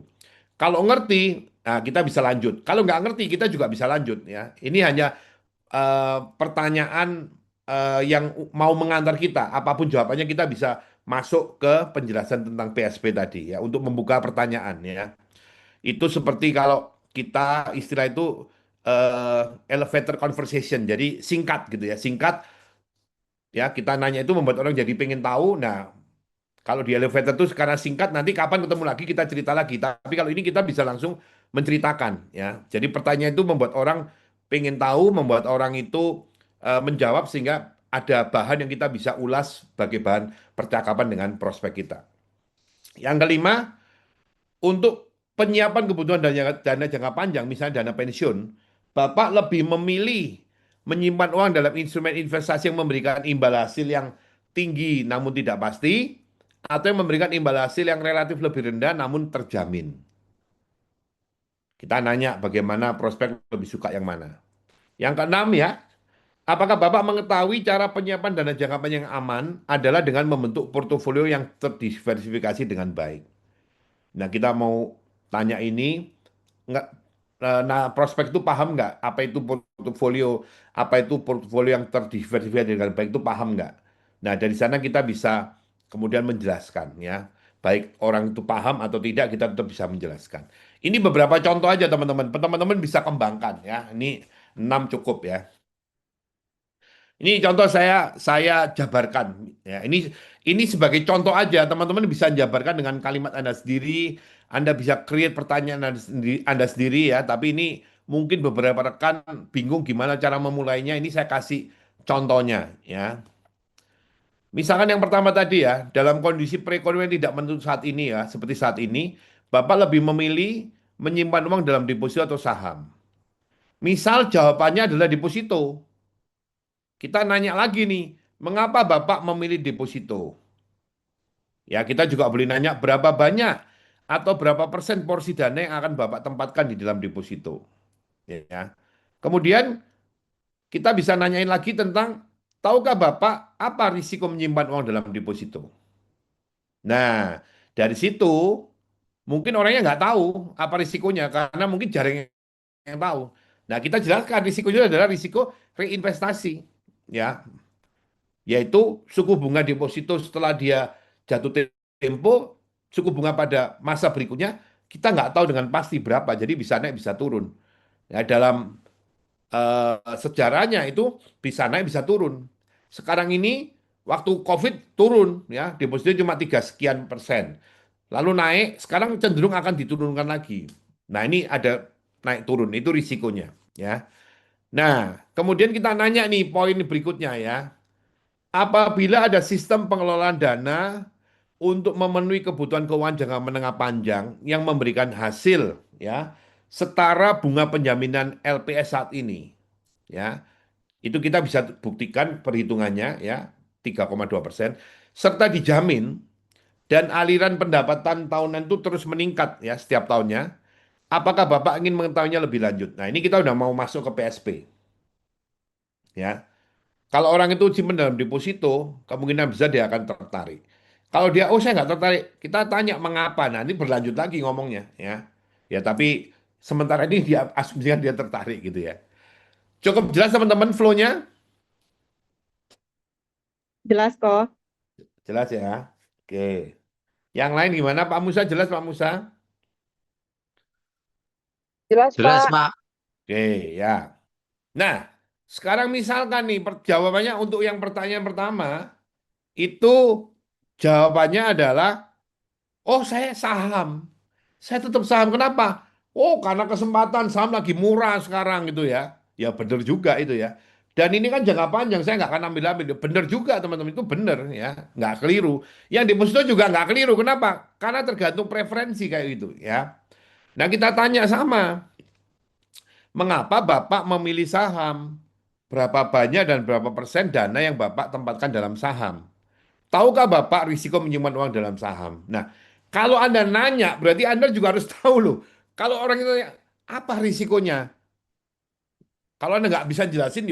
Kalau ngerti, nah kita bisa lanjut. Kalau nggak ngerti, kita juga bisa lanjut ya. Ini hanya pertanyaan yang mau mengantar kita, apapun jawabannya kita bisa masuk ke penjelasan tentang PSP tadi ya untuk membuka pertanyaan ya. Itu seperti kalau kita istilah itu elevator conversation. Jadi singkat gitu ya, singkat ya kita nanya itu membuat orang jadi pengen tahu. Nah, kalau di elevator itu karena singkat nanti kapan ketemu lagi kita cerita lagi. Tapi kalau ini kita bisa langsung menceritakan ya. Jadi pertanyaan itu membuat orang pengen tahu, membuat orang itu menjawab sehingga ada bahan yang kita bisa ulas sebagai bahan percakapan dengan prospek kita. Yang kelima, untuk penyiapan kebutuhan dana jangka panjang, misalnya dana pensiun, Bapak lebih memilih menyimpan uang dalam instrumen investasi yang memberikan imbal hasil yang tinggi namun tidak pasti, atau yang memberikan imbal hasil yang relatif lebih rendah namun terjamin. Kita nanya bagaimana prospek lebih suka yang mana. Yang keenam ya, apakah Bapak mengetahui cara penyiapan dana jangka panjang yang aman adalah dengan membentuk portofolio yang terdiversifikasi dengan baik. Nah, kita mau tanya ini, nggak, nah prospek itu paham nggak? Apa itu portofolio yang terdiversifikasi dengan baik itu paham nggak? Nah, dari sana kita bisa kemudian menjelaskan ya. Baik orang itu paham atau tidak, kita tetap bisa menjelaskan. Ini beberapa contoh aja teman-teman. Teman-teman bisa kembangkan ya. Ini 6 cukup ya. Ini contoh saya jabarkan ya. Ini sebagai contoh aja teman-teman bisa jabarkan dengan kalimat Anda sendiri. Anda bisa create pertanyaan Anda sendiri ya. Tapi ini mungkin beberapa rekan bingung gimana cara memulainya. Ini saya kasih contohnya ya. Misalkan yang pertama tadi ya, dalam kondisi perekonomian tidak menentu saat ini ya, seperti saat ini, Bapak lebih memilih menyimpan uang dalam deposito atau saham. Misal jawabannya adalah deposito. Kita nanya lagi nih, mengapa Bapak memilih deposito? Ya, kita juga boleh nanya berapa banyak atau berapa persen porsi dana yang akan Bapak tempatkan di dalam deposito. Ya. Kemudian kita bisa nanyain lagi tentang, tahukah Bapak apa risiko menyimpan uang dalam deposito? Nah, dari situ mungkin orangnya nggak tahu apa risikonya karena mungkin jarang yang tahu. Nah, kita jelaskan risikonya adalah risiko reinvestasi. Ya, yaitu suku bunga deposito setelah dia jatuh tempo, suku bunga pada masa berikutnya kita nggak tahu dengan pasti berapa, jadi bisa naik bisa turun. Ya, dalam sejarahnya itu bisa naik bisa turun. Sekarang ini waktu COVID turun ya, deposito cuma 3 sekian persen. Lalu naik, sekarang cenderung akan diturunkan lagi. Nah, ini ada naik turun, itu risikonya ya. Nah, kemudian kita nanya nih poin berikutnya ya. Apabila ada sistem pengelolaan dana untuk memenuhi kebutuhan keuangan jangka menengah panjang yang memberikan hasil ya setara bunga penjaminan LPS saat ini ya itu kita bisa buktikan perhitungannya ya 3,2% serta dijamin dan aliran pendapatan tahunan itu terus meningkat ya setiap tahunnya. Apakah Bapak ingin mengetahuinya lebih lanjut? Nah, ini kita udah mau masuk ke PSP ya. Kalau orang itu simpan dalam deposito, kemungkinan besar dia akan tertarik. Kalau dia, oh saya nggak tertarik, kita tanya mengapa. Nah, ini berlanjut lagi ngomongnya, ya. Ya, tapi sementara ini dia asumsikan dia tertarik gitu ya. Cukup jelas teman-teman flow-nya? Jelas kok. Jelas ya. Oke. Yang lain gimana? Pak Musa jelas Pak Musa? Jelas, Jelas, Pak. Pak. Oke, ya. Nah, sekarang misalkan nih jawabannya untuk yang pertanyaan pertama itu jawabannya adalah oh, saya saham. Saya tetap saham. Kenapa? Oh, karena kesempatan saham lagi murah sekarang gitu ya. Ya benar juga itu ya. Dan ini kan jangka panjang, saya nggak akan ambil-ambil. Benar juga teman-teman, itu benar ya. Nggak keliru. Yang deposito juga nggak keliru. Kenapa? Karena tergantung preferensi kayak gitu ya. Nah kita tanya sama, mengapa Bapak memilih saham? Berapa banyak dan berapa persen dana yang Bapak tempatkan dalam saham? Tahukah Bapak risiko menyimpan uang dalam saham? Nah, kalau Anda nanya, berarti Anda juga harus tahu loh. Kalau orang itu tanya, apa risikonya? Kalau Anda nggak bisa jelasin,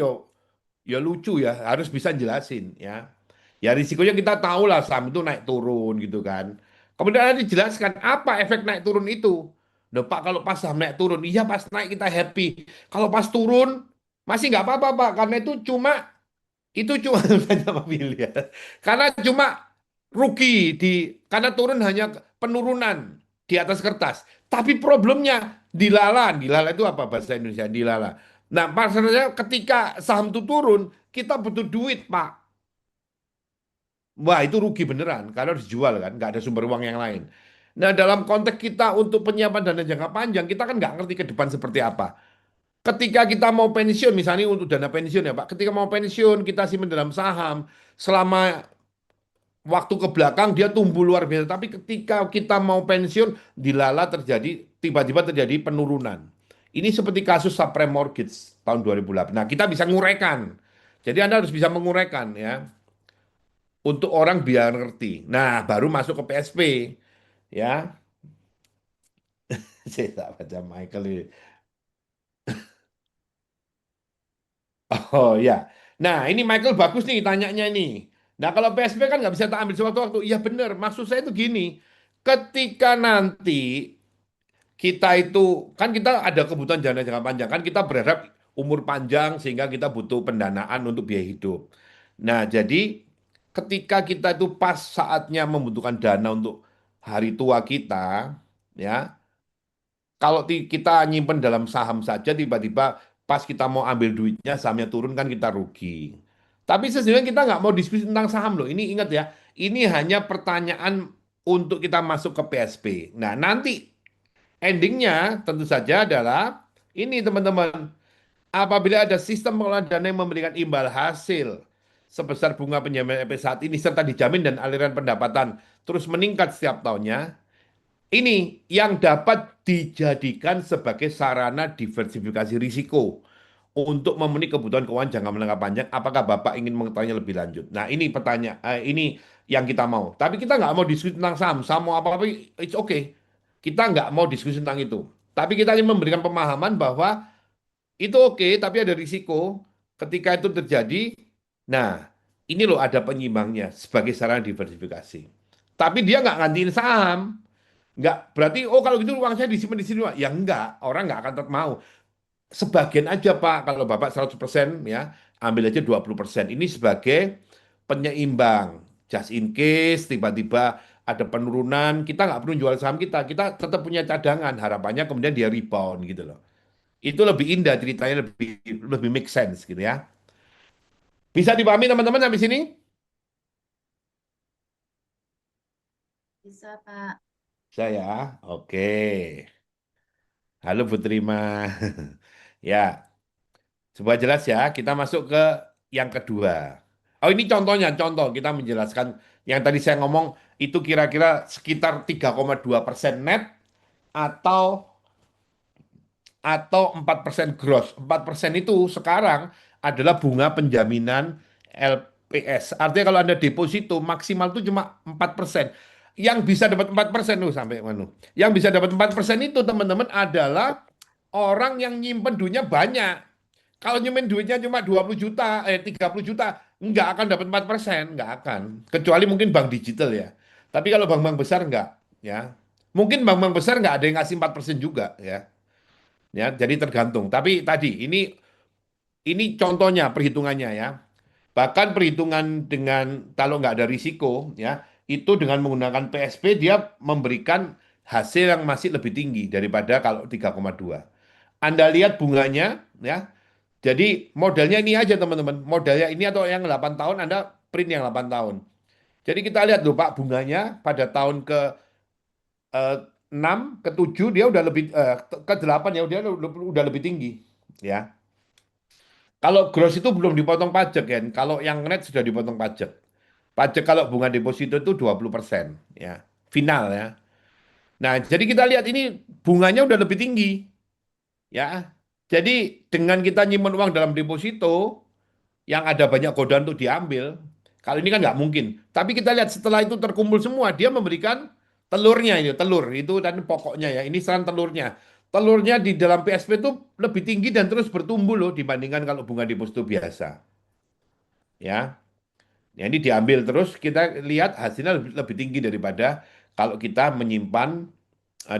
ya lucu ya. Harus bisa jelasin ya. Ya risikonya kita tahu lah saham itu naik turun gitu kan. Kemudian Anda dijelaskan apa efek naik turun itu. Loh Pak, kalau pas saham naik turun, iya pas naik kita happy. Kalau pas turun, Masih nggak apa-apa, Pak, karena itu cuma tanya Pak Billy ya. Karena cuma rugi karena turun hanya penurunan di atas kertas. Tapi problemnya dilala. Dilala itu apa bahasa Indonesia? Dilala. Nah, maksudnya ketika saham itu turun, kita butuh duit, Pak. Wah, itu rugi beneran karena harus dijual kan, nggak ada sumber uang yang lain. Nah, dalam konteks kita untuk penyiapan dana jangka panjang, kita kan nggak ngerti ke depan seperti apa. Ketika kita mau pensiun, misalnya untuk dana pensiun ya Pak, ketika mau pensiun kita simpan dalam saham, selama waktu ke belakang dia tumbuh luar biasa. Tapi ketika kita mau pensiun, tiba-tiba terjadi penurunan. Ini seperti kasus subprime mortgage tahun 2008. Nah, kita bisa nguraikan. Jadi Anda harus bisa menguraikan ya untuk orang biar ngerti. Nah, baru masuk ke PSP ya. Saya tak baca Michael ini. Oh ya. Nah, ini Michael bagus nih tanyanya nih. Nah, kalau PSP kan nggak bisa tak ambil sewaktu-waktu. Iya benar, maksud saya itu gini. Ketika nanti kita itu, kan kita ada kebutuhan dana jangka panjang. Kan kita berharap umur panjang sehingga kita butuh pendanaan untuk biaya hidup. Nah, jadi ketika kita itu pas saatnya membutuhkan dana untuk hari tua kita, ya, kalau kita nyimpen dalam saham saja tiba-tiba pas kita mau ambil duitnya sahamnya turun kan kita rugi. Tapi sesungguhnya kita nggak mau diskusi tentang saham loh. Ini ingat ya, ini hanya pertanyaan untuk kita masuk ke PSP. Nah, nanti endingnya tentu saja adalah ini teman-teman. Apabila ada sistem pengelolaan dana yang memberikan imbal hasil sebesar bunga penjamin LP saat ini serta dijamin dan aliran pendapatan terus meningkat setiap tahunnya, ini yang dapat dijadikan sebagai sarana diversifikasi risiko untuk memenuhi kebutuhan keuangan jangka menengah panjang. Apakah Bapak ingin mengetahuinya lebih lanjut? Nah, ini pertanyaan, ini yang kita mau. Tapi kita nggak mau diskusi tentang saham, saham mau apa-apa, it's okay. Kita nggak mau diskusi tentang itu. Tapi kita ingin memberikan pemahaman bahwa itu oke, tapi ada risiko ketika itu terjadi. Nah, ini loh ada penyimbangnya sebagai sarana diversifikasi. Tapi dia nggak ngantiin saham. Nggak, berarti, oh kalau gitu uang saya disimpan di sini, Pak. Ya enggak, orang nggak akan tetap mau. Sebagian aja, Pak. Kalau Bapak 100% ya, ambil aja 20%. Ini sebagai penyeimbang. Just in case, tiba-tiba ada penurunan, kita nggak perlu jual saham kita. Kita tetap punya cadangan. Harapannya kemudian dia rebound gitu loh. Itu lebih indah ceritanya, lebih lebih make sense gitu ya. Bisa dipahami teman-teman sampai sini? Bisa, Pak. Saya, oke. Halo Bu Trima. Ya, sebuah jelas ya. Kita masuk ke yang kedua. Oh ini contohnya, contoh kita menjelaskan yang tadi saya ngomong itu kira-kira sekitar 3,2% net atau 4% gross. 4% itu sekarang adalah bunga penjaminan LPS. Artinya kalau Anda deposito maksimal itu cuma 4%. Yang bisa dapat 4% tuh sampai mana? Yang bisa dapat 4% itu teman-teman adalah orang yang nyimpen duitnya banyak. Kalau nyimpen duitnya cuma 20 juta, 30 juta, nggak akan dapat 4%, nggak akan. Kecuali mungkin bank digital ya. Tapi kalau bank-bank besar nggak, ya. Mungkin bank-bank besar nggak ada yang ngasih 4% juga, ya. Ya, jadi tergantung. Tapi tadi ini contohnya perhitungannya ya. Bahkan perhitungan dengan kalau nggak ada risiko ya, itu dengan menggunakan PSP dia memberikan hasil yang masih lebih tinggi daripada kalau 3,2. Anda lihat bunganya ya. Jadi modelnya ini aja teman-teman. Modelnya ini atau yang 8 tahun Anda print yang 8 tahun. Jadi kita lihat loh Pak bunganya pada tahun ke eh, 6 ke 7 dia udah lebih ke 8 ya udah lebih tinggi ya. Kalau gross itu belum dipotong pajak kan. Kalau yang net sudah dipotong pajak. Pajak kalau bunga deposito itu 20% ya. Final ya. Nah, jadi kita lihat ini bunganya udah lebih tinggi ya. Jadi dengan kita nyimpen uang dalam deposito yang ada banyak godaan untuk diambil, kalau ini kan nggak mungkin. Tapi kita lihat setelah itu terkumpul semua, dia memberikan telurnya itu, telur itu dan pokoknya ya. Ini saran telurnya. Telurnya di dalam PSP itu lebih tinggi dan terus bertumbuh loh dibandingkan kalau bunga deposito biasa. Ya, ya ini diambil terus kita lihat hasilnya lebih tinggi daripada kalau kita menyimpan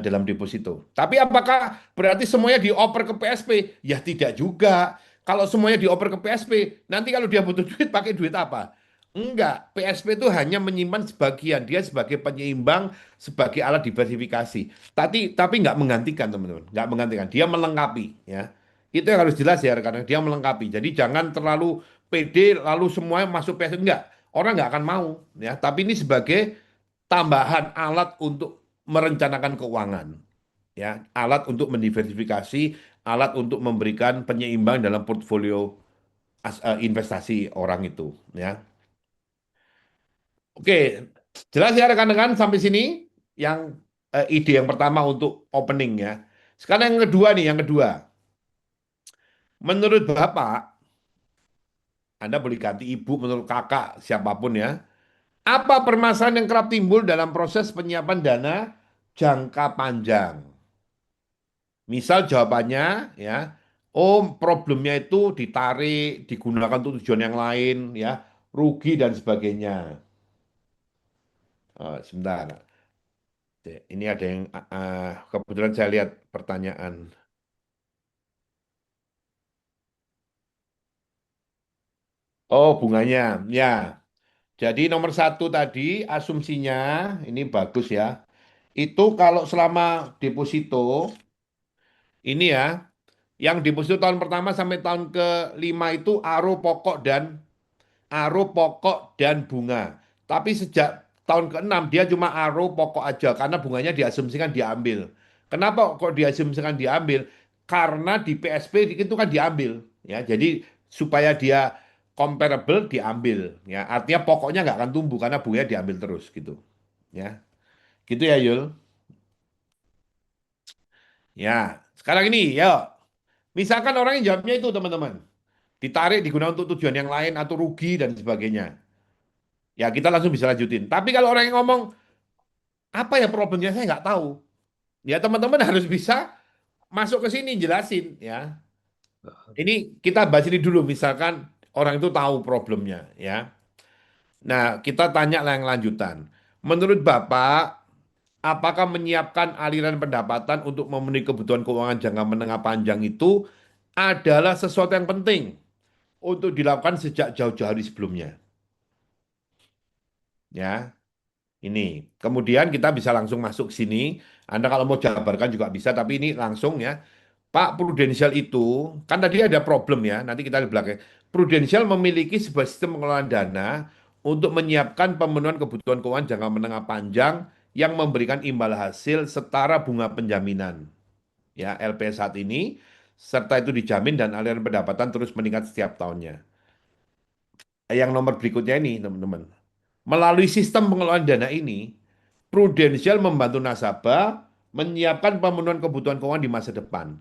dalam deposito. Tapi apakah berarti semuanya dioper ke PSP? Ya tidak juga. kalau semuanya dioper ke PSP, nanti kalau dia butuh duit pakai duit apa? Enggak, PSP itu hanya menyimpan sebagian, dia sebagai penyeimbang, sebagai alat diversifikasi. Tapi nggak menggantikan teman-teman, nggak menggantikan, dia melengkapi ya. Itu yang harus jelas ya, karena dia melengkapi. Jadi jangan terlalu pede lalu semuanya masuk PSP, enggak. Orang nggak akan mau ya. Tapi ini sebagai tambahan alat untuk merencanakan keuangan ya, alat untuk mendiversifikasi, alat untuk memberikan penyeimbang dalam portfolio investasi orang itu ya. Oke, jelas ya rekan-rekan sampai sini yang ide yang pertama untuk opening ya. Sekarang yang kedua nih, yang kedua. Menurut Bapak, Anda boleh ganti ibu, menurut kakak, siapapun ya. Apa permasalahan yang kerap timbul dalam proses penyiapan dana jangka panjang? Misal jawabannya ya, oh problemnya itu ditarik, digunakan untuk tujuan yang lain ya, rugi dan sebagainya. Sebentar, ini ada yang kebetulan saya lihat pertanyaan. Oh bunganya, ya. Jadi nomor satu tadi asumsinya ini bagus ya. Itu kalau selama deposito ini ya, yang deposito tahun pertama sampai tahun kelima itu aro pokok dan bunga. Tapi sejak tahun ke-6 dia cuma aro pokok aja karena bunganya diasumsikan diambil. Kenapa kok diasumsikan diambil? Karena di PSP itu kan diambil ya. Jadi supaya dia comparable diambil ya. Artinya pokoknya nggak akan tumbuh karena bunganya diambil terus gitu. Ya. Gitu ya Yul. Ya. Sekarang ini ya. Misalkan orang yang jawabnya itu teman-teman. Ditarik digunakan untuk tujuan yang lain atau rugi dan sebagainya. Ya kita langsung bisa lanjutin. Tapi kalau orang yang ngomong, apa ya problemnya saya nggak tahu. Ya teman-teman harus bisa masuk ke sini jelasin ya. Ini kita bahas ini dulu. Misalkan orang itu tahu problemnya ya. Nah kita tanya yang lanjutan. Menurut Bapak, apakah menyiapkan aliran pendapatan untuk memenuhi kebutuhan keuangan jangka menengah panjang itu adalah sesuatu yang penting untuk dilakukan sejak jauh-jauh hari sebelumnya? Ya. Ini. Kemudian kita bisa langsung masuk sini. Anda kalau mau jabarkan juga bisa, tapi ini langsung ya. Pak Prudential itu, kan tadi ada problem ya, nanti kita di belakang. Prudential memiliki sebuah sistem pengelolaan dana untuk menyiapkan pemenuhan kebutuhan keuangan jangka menengah panjang yang memberikan imbal hasil setara bunga penjaminan. Ya, LPS saat ini, serta itu dijamin dan aliran pendapatan terus meningkat setiap tahunnya. Yang nomor berikutnya ini, teman-teman. Melalui sistem pengelolaan dana ini, Prudential membantu nasabah menyiapkan pemenuhan kebutuhan keuangan di masa depan.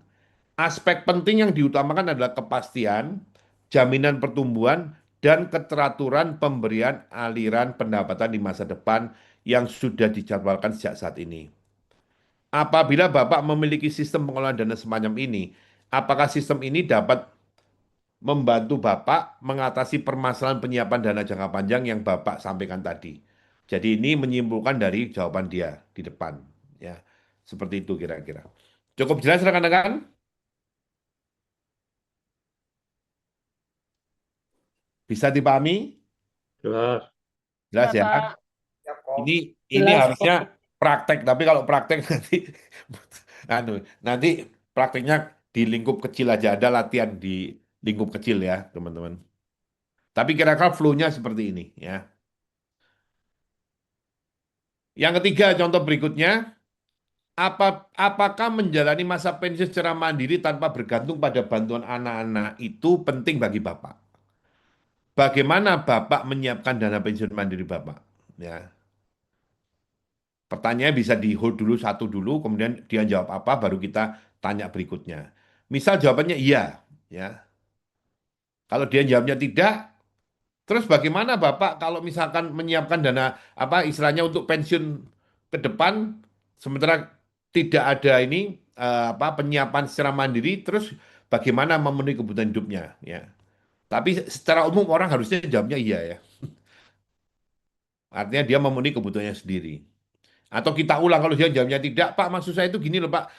Aspek penting yang diutamakan adalah kepastian, jaminan pertumbuhan, dan keteraturan pemberian aliran pendapatan di masa depan yang sudah dijadwalkan sejak saat ini. Apabila Bapak memiliki sistem pengelolaan dana semacam ini, apakah sistem ini dapat membantu Bapak mengatasi permasalahan penyiapan dana jangka panjang yang Bapak sampaikan tadi? Jadi ini menyimpulkan dari jawaban dia di depan, ya. Seperti itu kira-kira. Cukup jelas rekan-rekan? Bisa dipahami? Jelas. Jelas Ya, ya. Pak. Ini ini Jelas kok. harusnya praktek, tapi kalau praktek nanti anu, nanti prakteknya di lingkup kecil aja, ada latihan di lingkup kecil ya, teman-teman. Tapi kira-kira flow-nya seperti ini ya. Yang ketiga, contoh berikutnya, apakah menjalani masa pensiun secara mandiri tanpa bergantung pada bantuan anak-anak itu penting bagi Bapak? Bagaimana Bapak menyiapkan dana pensiun mandiri Bapak? Ya, pertanyaan bisa di hold dulu satu dulu, kemudian dia jawab apa, baru kita tanya berikutnya. Misal jawabannya iya, ya. Kalau dia jawabnya tidak, terus bagaimana Bapak kalau misalkan menyiapkan dana apa istilahnya untuk pensiun ke depan, sementara tidak ada ini apa penyiapan secara mandiri, terus bagaimana memenuhi kebutuhan hidupnya, ya. Tapi secara umum orang harusnya jawabnya iya ya. Artinya dia memenuhi kebutuhannya sendiri. Atau kita ulang kalau dia jawabnya tidak, Pak maksud saya itu gini loh Pak.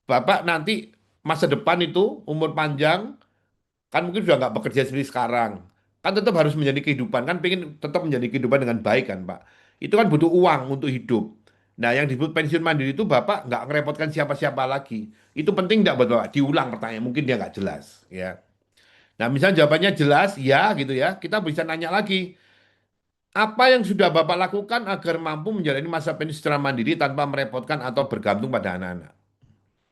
Bapak nanti masa depan itu umur panjang Kan mungkin sudah nggak bekerja seperti sekarang. Kan tetap harus menjadi kehidupan. Kan pengen tetap menjadi kehidupan dengan baik kan, Pak. Itu kan butuh uang untuk hidup. Nah, yang disebut pensiun mandiri itu Bapak nggak ngerepotkan siapa-siapa lagi. Itu penting nggak buat Bapak? Diulang pertanyaan. Mungkin dia nggak jelas. Ya. Nah, misalnya jawabannya jelas, ya gitu ya. Kita bisa nanya lagi. Apa yang sudah Bapak lakukan agar mampu menjalani masa pensiun secara mandiri tanpa merepotkan atau bergantung pada anak-anak?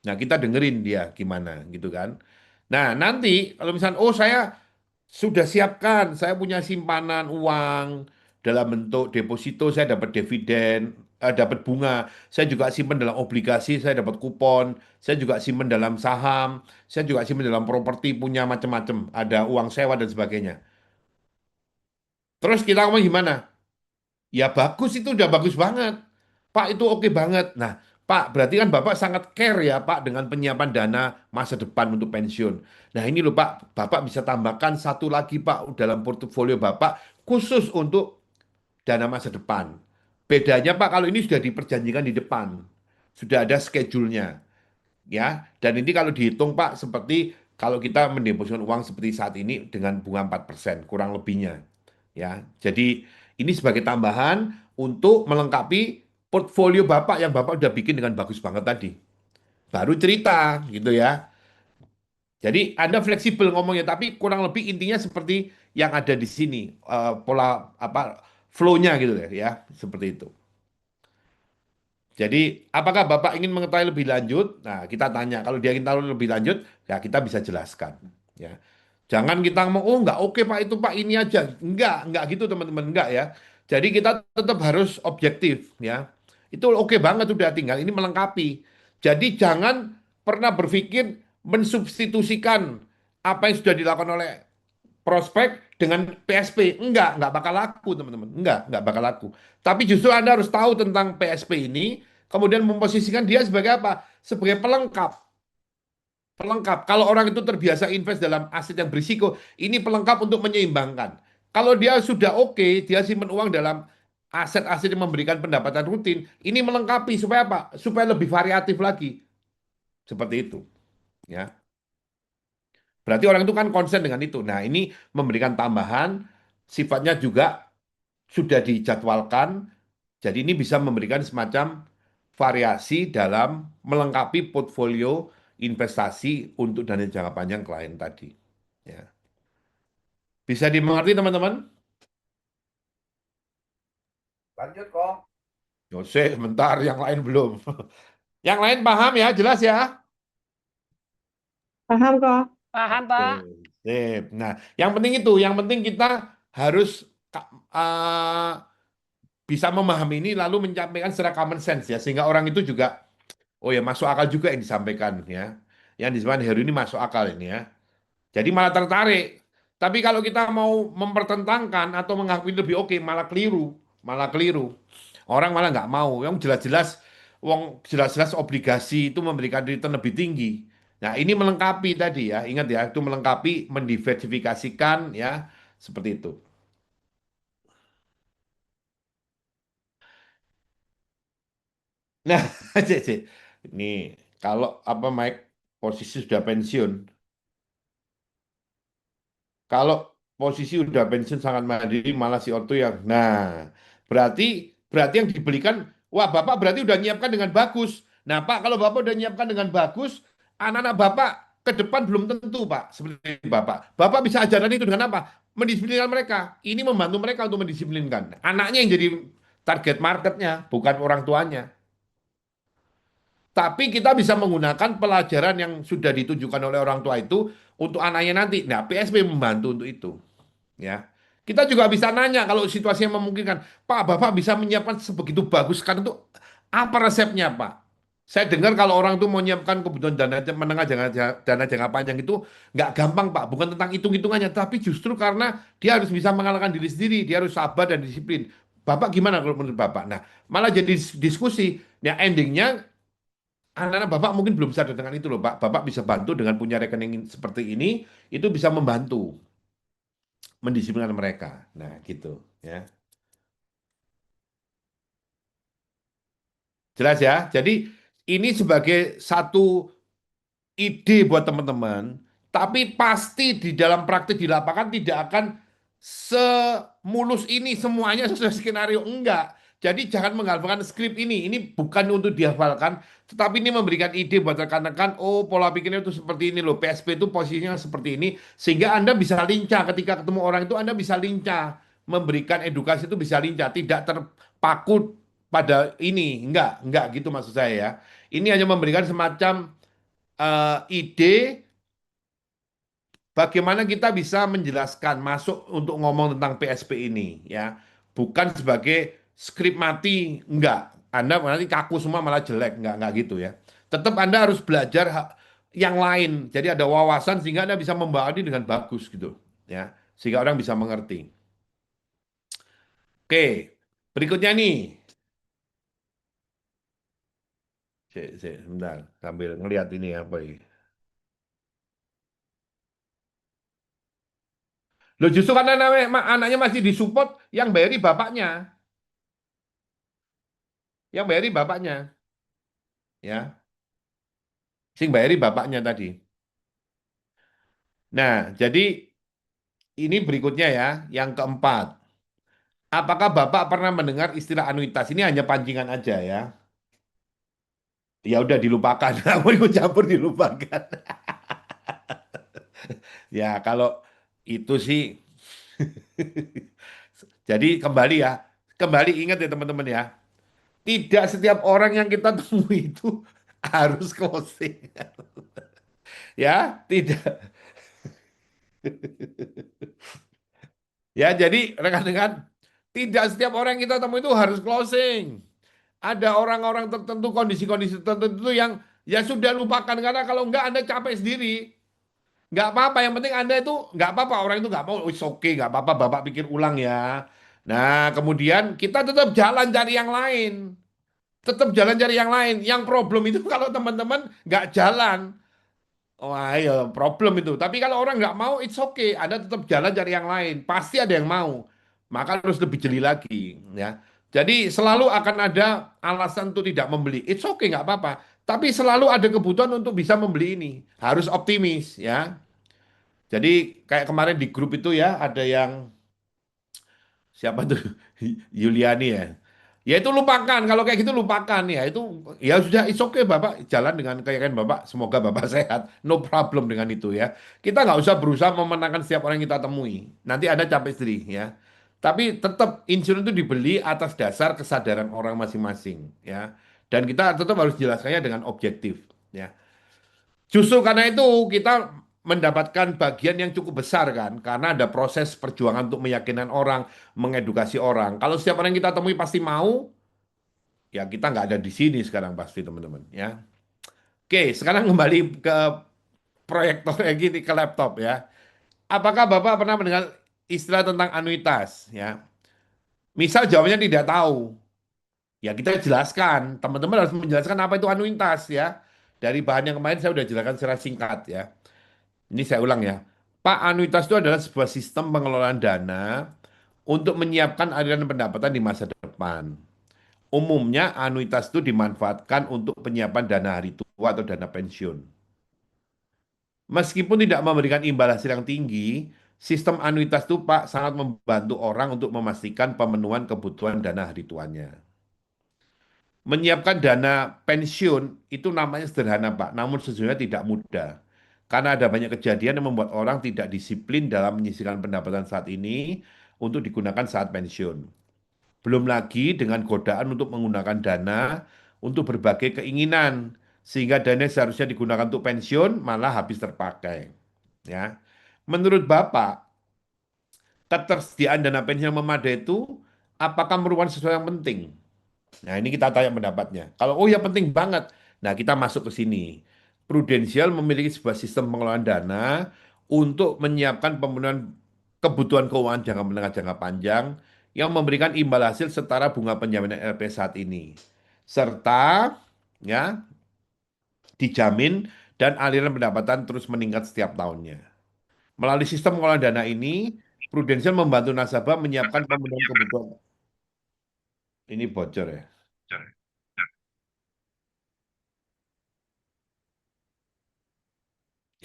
Nah, kita dengerin dia gimana gitu kan. Nah, nanti kalau misalnya, oh saya sudah siapkan, saya punya simpanan uang dalam bentuk deposito, saya dapat dividen, dapat bunga, saya juga simpan dalam obligasi, saya dapat kupon, saya juga simpan dalam saham, saya juga simpan dalam properti, punya macam-macam, ada uang sewa dan sebagainya. Terus kita ngomong gimana? Ya bagus itu udah bagus banget. Pak itu oke banget. Nah, Pak berarti kan Bapak sangat care ya Pak dengan penyiapan dana masa depan untuk pensiun. Nah ini loh Pak, Bapak bisa tambahkan satu lagi Pak dalam portofolio Bapak khusus untuk dana masa depan. Bedanya Pak kalau ini sudah diperjanjikan di depan. Sudah ada schedule-nya ya. Dan ini kalau dihitung Pak seperti kalau kita mendepositkan uang seperti saat ini dengan bunga 4% kurang lebihnya ya. Jadi ini sebagai tambahan untuk melengkapi portfolio Bapak yang Bapak udah bikin dengan bagus banget tadi. Baru cerita gitu ya. Jadi Anda fleksibel ngomongnya tapi kurang lebih intinya seperti yang ada di sini pola apa flow-nya gitu ya, seperti itu. Jadi, apakah Bapak ingin mengetahui lebih lanjut? Nah, kita tanya. Kalau dia ingin tahu lebih lanjut, ya kita bisa jelaskan. Ya, jangan kita ngomong, oh nggak oke Pak itu Pak ini aja. Enggak gitu teman-teman, enggak ya. Jadi kita tetap harus objektif ya. Itu oke banget udah tinggal ini melengkapi. Jadi jangan pernah berpikir mensubstitusikan apa yang sudah dilakukan oleh prospek dengan PSP. Enggak bakal laku teman-teman. Enggak bakal laku. Tapi justru Anda harus tahu tentang PSP ini, kemudian memposisikan dia sebagai apa? Sebagai pelengkap. Pelengkap. Kalau orang itu terbiasa invest dalam aset yang berisiko, ini pelengkap untuk menyeimbangkan. Kalau dia sudah oke, dia simpan uang dalam aset-aset yang memberikan pendapatan rutin, ini melengkapi supaya apa? Supaya lebih variatif lagi. Seperti itu, ya. Berarti orang itu kan konsen dengan itu. Nah, ini memberikan tambahan, sifatnya juga sudah dijadwalkan, jadi ini bisa memberikan semacam variasi dalam melengkapi portfolio investasi untuk dana jangka panjang klien tadi. Ya. Bisa dimengerti teman-teman? Lanjut kok. Yose, sebentar, yang lain belum. Yang lain paham ya, jelas ya? Paham kok? Paham, Oke, Pak. sip. Nah, yang penting itu, yang penting kita harus uh, bisa memahami ini lalu menyampaikan secara common sense ya, sehingga orang itu juga, oh ya masuk akal juga yang disampaikan ya. Yang disebut Heru ini masuk akal ini ya. Jadi malah tertarik. Tapi kalau kita mau mempertentangkan atau mengakui lebih oke, malah keliru, malah keliru. Orang malah nggak mau. Yang jelas-jelas, wong jelas-jelas obligasi itu memberikan return lebih tinggi. Nah ini melengkapi tadi ya, ingat ya, itu melengkapi, mendiversifikasikan ya, seperti itu. Nah, cek, cek. Ini kalau apa Mike posisi sudah pensiun, kalau posisi udah pensiun sangat mandiri, malah si ortu yang, nah, berarti berarti yang dibelikan, wah Bapak berarti udah nyiapkan dengan bagus. Nah Pak, kalau Bapak udah nyiapkan dengan bagus, anak-anak Bapak ke depan belum tentu Pak, seperti Bapak. Bapak bisa ajaran itu dengan apa? Mendisiplinkan mereka. Ini membantu mereka untuk mendisiplinkan. Anaknya yang jadi target marketnya, bukan orang tuanya. Tapi kita bisa menggunakan pelajaran yang sudah ditunjukkan oleh orang tua itu untuk anaknya nanti. Nah, PSB membantu untuk itu. Ya, kita juga bisa nanya kalau situasi yang memungkinkan, Pak, Bapak bisa menyiapkan sebegitu bagus sekarang itu apa resepnya, Pak? Saya dengar kalau orang itu mau menyiapkan kebutuhan dana menengah dana jangka panjang itu nggak gampang, Pak. Bukan tentang hitung-hitungannya, tapi justru karena dia harus bisa mengalahkan diri sendiri, dia harus sabar dan disiplin. Bapak gimana kalau menurut Bapak? Nah, malah jadi diskusi. Ya, endingnya anak-anak Bapak mungkin belum sadar dengan itu loh, Pak. Bapak bisa bantu dengan punya rekening seperti ini, itu bisa membantu mendisiplinkan mereka. Nah, gitu ya. Jelas ya. Jadi ini sebagai satu ide buat teman-teman, Tapi pasti di dalam praktik di lapangan tidak akan semulus ini semuanya sesuai skenario. Enggak. Jadi jangan menghafalkan skrip ini. Ini bukan untuk dihafalkan, tetapi ini memberikan ide buat rekan-rekan. Oh, pola pikirnya itu seperti ini loh. PSP itu posisinya seperti ini. Sehingga Anda bisa lincah ketika ketemu orang itu Anda bisa lincah. Memberikan edukasi itu bisa lincah. Tidak terpaku pada ini. Enggak gitu maksud saya ya. Ini hanya memberikan semacam ide bagaimana kita bisa menjelaskan masuk untuk ngomong tentang PSP ini ya. Bukan sebagai skrip mati, enggak. Anda nanti kaku semua malah jelek, enggak gitu ya. Tetap Anda harus belajar yang lain. Jadi ada wawasan sehingga Anda bisa membawa ini dengan bagus gitu ya. Sehingga orang bisa mengerti. Oke, berikutnya nih. Sebentar, sambil ngelihat ini apa ini. Loh justru karena anaknya masih disupport, yang bayari bapaknya. Yang bayari bapaknya. Ya, sing bayari bapaknya tadi. Nah, jadi ini berikutnya ya, yang keempat. Apakah Bapak pernah mendengar istilah anuitas? Ini hanya pancingan aja ya. Ya udah dilupakan. Mau ikut campur dilupakan. Ya, kalau itu sih jadi kembali ya. Kembali ingat ya teman-teman ya. Tidak setiap orang yang kita temui itu harus closing. Ya, tidak. Ya, jadi rekan-rekan, tidak setiap orang yang kita temui itu harus closing. Ada orang-orang tertentu, kondisi-kondisi tertentu yang ya sudah lupakan karena kalau enggak Anda capek sendiri. Enggak apa-apa, yang penting Anda itu enggak apa-apa, orang itu enggak mau, it's okay, enggak apa-apa, Bapak pikir ulang ya. Nah, kemudian kita tetap jalan cari yang lain. Tetap jalan cari yang lain. Yang problem itu kalau teman-teman enggak jalan. Wah, ya problem itu. Tapi kalau orang nggak mau, it's okay. Anda tetap jalan cari yang lain. Pasti ada yang mau. Maka harus lebih jeli lagi, ya. Jadi selalu akan ada alasan untuk tidak membeli. It's okay, nggak apa-apa. Tapi selalu ada kebutuhan untuk bisa membeli ini. Harus optimis, ya. Jadi kayak kemarin di grup itu ya, ada yang siapa tuh Yuliani ya. Ya itu lupakan, kalau kayak gitu lupakan ya. Itu ya sudah it's okay Bapak jalan dengan kayaknya Bapak, semoga Bapak sehat. No problem dengan itu ya. Kita nggak usah berusaha memenangkan setiap orang yang kita temui. Nanti Anda capek sendiri ya. Tapi tetap insulin itu dibeli atas dasar kesadaran orang masing-masing ya. Dan kita tetap harus jelaskannya dengan objektif ya. Justru karena itu kita mendapatkan bagian yang cukup besar kan, karena ada proses perjuangan untuk meyakinkan orang, mengedukasi orang. Kalau setiap orang yang kita temui pasti mau, ya kita nggak ada di sini sekarang pasti teman-teman ya. Oke, sekarang kembali ke proyektor kayak gini ke laptop ya. Apakah Bapak pernah mendengar istilah tentang anuitas ya? Misal jawabnya tidak tahu, ya kita jelaskan. Teman-teman harus menjelaskan apa itu anuitas ya. Dari bahan yang kemarin saya sudah jelaskan secara singkat ya. Ini saya ulang ya. Pak, anuitas itu adalah sebuah sistem pengelolaan dana untuk menyiapkan aliran pendapatan di masa depan. Umumnya anuitas itu dimanfaatkan untuk penyiapan dana hari tua atau dana pensiun. Meskipun tidak memberikan imbal hasil yang tinggi, sistem anuitas itu Pak sangat membantu orang untuk memastikan pemenuhan kebutuhan dana hari tuanya. Menyiapkan dana pensiun itu namanya sederhana Pak, namun sesungguhnya tidak mudah. Karena ada banyak kejadian yang membuat orang tidak disiplin dalam menyisihkan pendapatan saat ini untuk digunakan saat pensiun. Belum lagi dengan godaan untuk menggunakan dana untuk berbagai keinginan, sehingga dana yang seharusnya digunakan untuk pensiun malah habis terpakai. Ya, menurut Bapak, ketersediaan dana pensiun yang memadai itu apakah merupakan sesuatu yang penting? Nah, ini kita tanya pendapatnya. Kalau oh ya penting banget. Nah, kita masuk ke sini. Prudensial memiliki sebuah sistem pengelolaan dana untuk menyiapkan pemenuhan kebutuhan keuangan jangka menengah jangka panjang yang memberikan imbal hasil setara bunga penjaminan LP saat ini. Serta ya dijamin dan aliran pendapatan terus meningkat setiap tahunnya. Melalui sistem pengelolaan dana ini, Prudensial membantu nasabah menyiapkan pemenuhan kebutuhan. Ini bocor ya.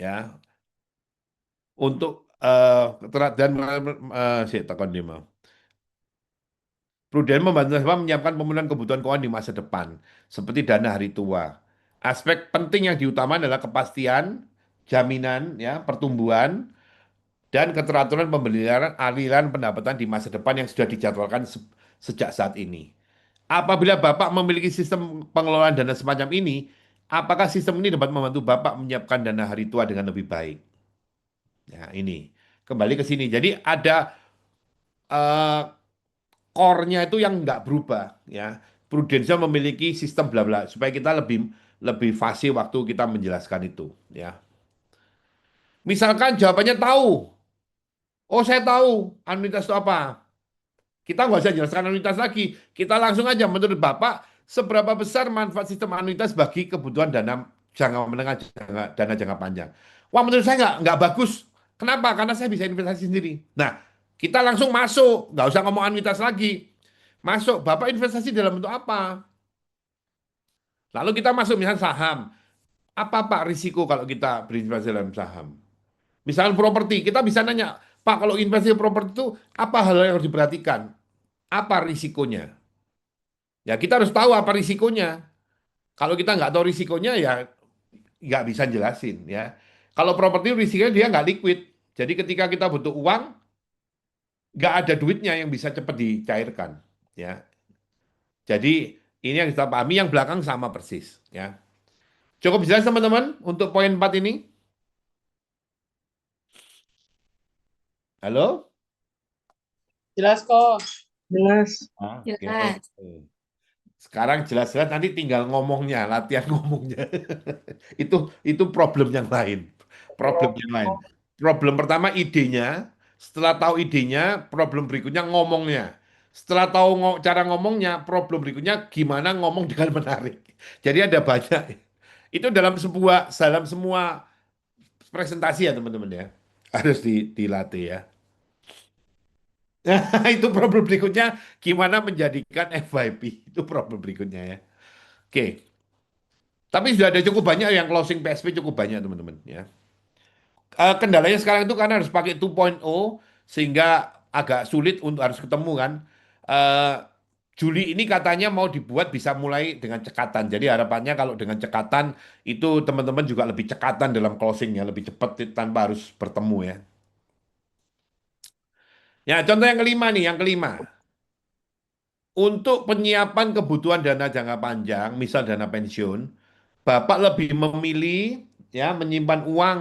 Ya, untuk dan takon dia mau. Prudent membantu nasabah menyiapkan pemenuhan kebutuhan keuangan di masa depan, seperti dana hari tua. Aspek penting yang diutamakan adalah kepastian, jaminan, ya, pertumbuhan, dan keteraturan pembelian aliran pendapatan di masa depan yang sudah dijadwalkan sejak saat ini. Apabila Bapak memiliki sistem pengelolaan dana semacam ini, apakah sistem ini dapat membantu Bapak menyiapkan dana hari tua dengan lebih baik? Ya, ini kembali ke sini. Jadi ada eh, core-nya itu yang nggak berubah, ya. Prudential memiliki sistem bla bla supaya kita lebih lebih fasih waktu kita menjelaskan itu, ya. Misalkan jawabannya tahu, oh saya tahu anuitas itu apa. Kita nggak usah jelaskan anuitas lagi, kita langsung aja menurut Bapak seberapa besar manfaat sistem anuitas bagi kebutuhan dana jangka menengah, dana jangka panjang. Wah menurut saya nggak bagus. Kenapa? Karena saya bisa investasi sendiri. Nah, kita langsung masuk, nggak usah ngomong anuitas lagi. Masuk, Bapak investasi dalam bentuk apa? Lalu kita masuk misalnya saham. Apa Pak risiko kalau kita berinvestasi dalam saham? Misalnya properti, kita bisa nanya, Pak kalau investasi properti itu apa hal yang harus diperhatikan? Apa risikonya? Ya kita harus tahu apa risikonya. Kalau kita nggak tahu risikonya ya nggak bisa jelasin ya. Kalau properti risikonya dia nggak liquid. Jadi ketika kita butuh uang, nggak ada duitnya yang bisa cepat dicairkan. Ya. Jadi ini yang kita pahami, yang belakang sama persis. Ya. Cukup jelas teman-teman untuk poin 4 ini? Halo? Jelas kok. Jelas. Oke. Jelas. Sekarang jelas-jelas nanti tinggal ngomongnya, latihan ngomongnya. Itu problem yang lain. Problem yang lain. Problem pertama idenya, setelah tahu idenya, problem berikutnya ngomongnya. Setelah tahu cara ngomongnya, problem berikutnya gimana ngomong dengan menarik. Jadi ada banyak. Itu dalam semua presentasi ya teman-teman ya. Harus dilatih ya. Itu problem berikutnya gimana menjadikan FYP. Itu problem berikutnya ya. Oke. Tapi sudah ada cukup banyak yang closing PSP cukup banyak teman-teman ya. Kendalanya sekarang itu karena harus pakai 2.0 sehingga agak sulit untuk harus ketemu kan. Eh, Juli ini katanya mau dibuat bisa mulai dengan cekatan. Jadi harapannya kalau dengan cekatan itu teman-teman juga lebih cekatan dalam closingnya, lebih cepat tanpa harus bertemu ya. Ya, contoh yang kelima nih, yang kelima. Untuk penyiapan kebutuhan dana jangka panjang, misal dana pensiun, Bapak lebih memilih ya menyimpan uang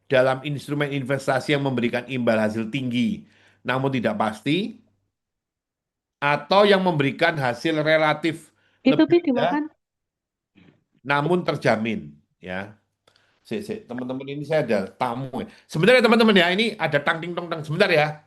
dalam instrumen investasi yang memberikan imbal hasil tinggi, namun tidak pasti, atau yang memberikan hasil relatif Itu lebih Pi rendah, dimakan. namun terjamin. Ya, teman-teman ini saya ada tamu. Ya. Sebentar ya teman-teman ya, ini ada tang ting tong tang. Sebentar ya.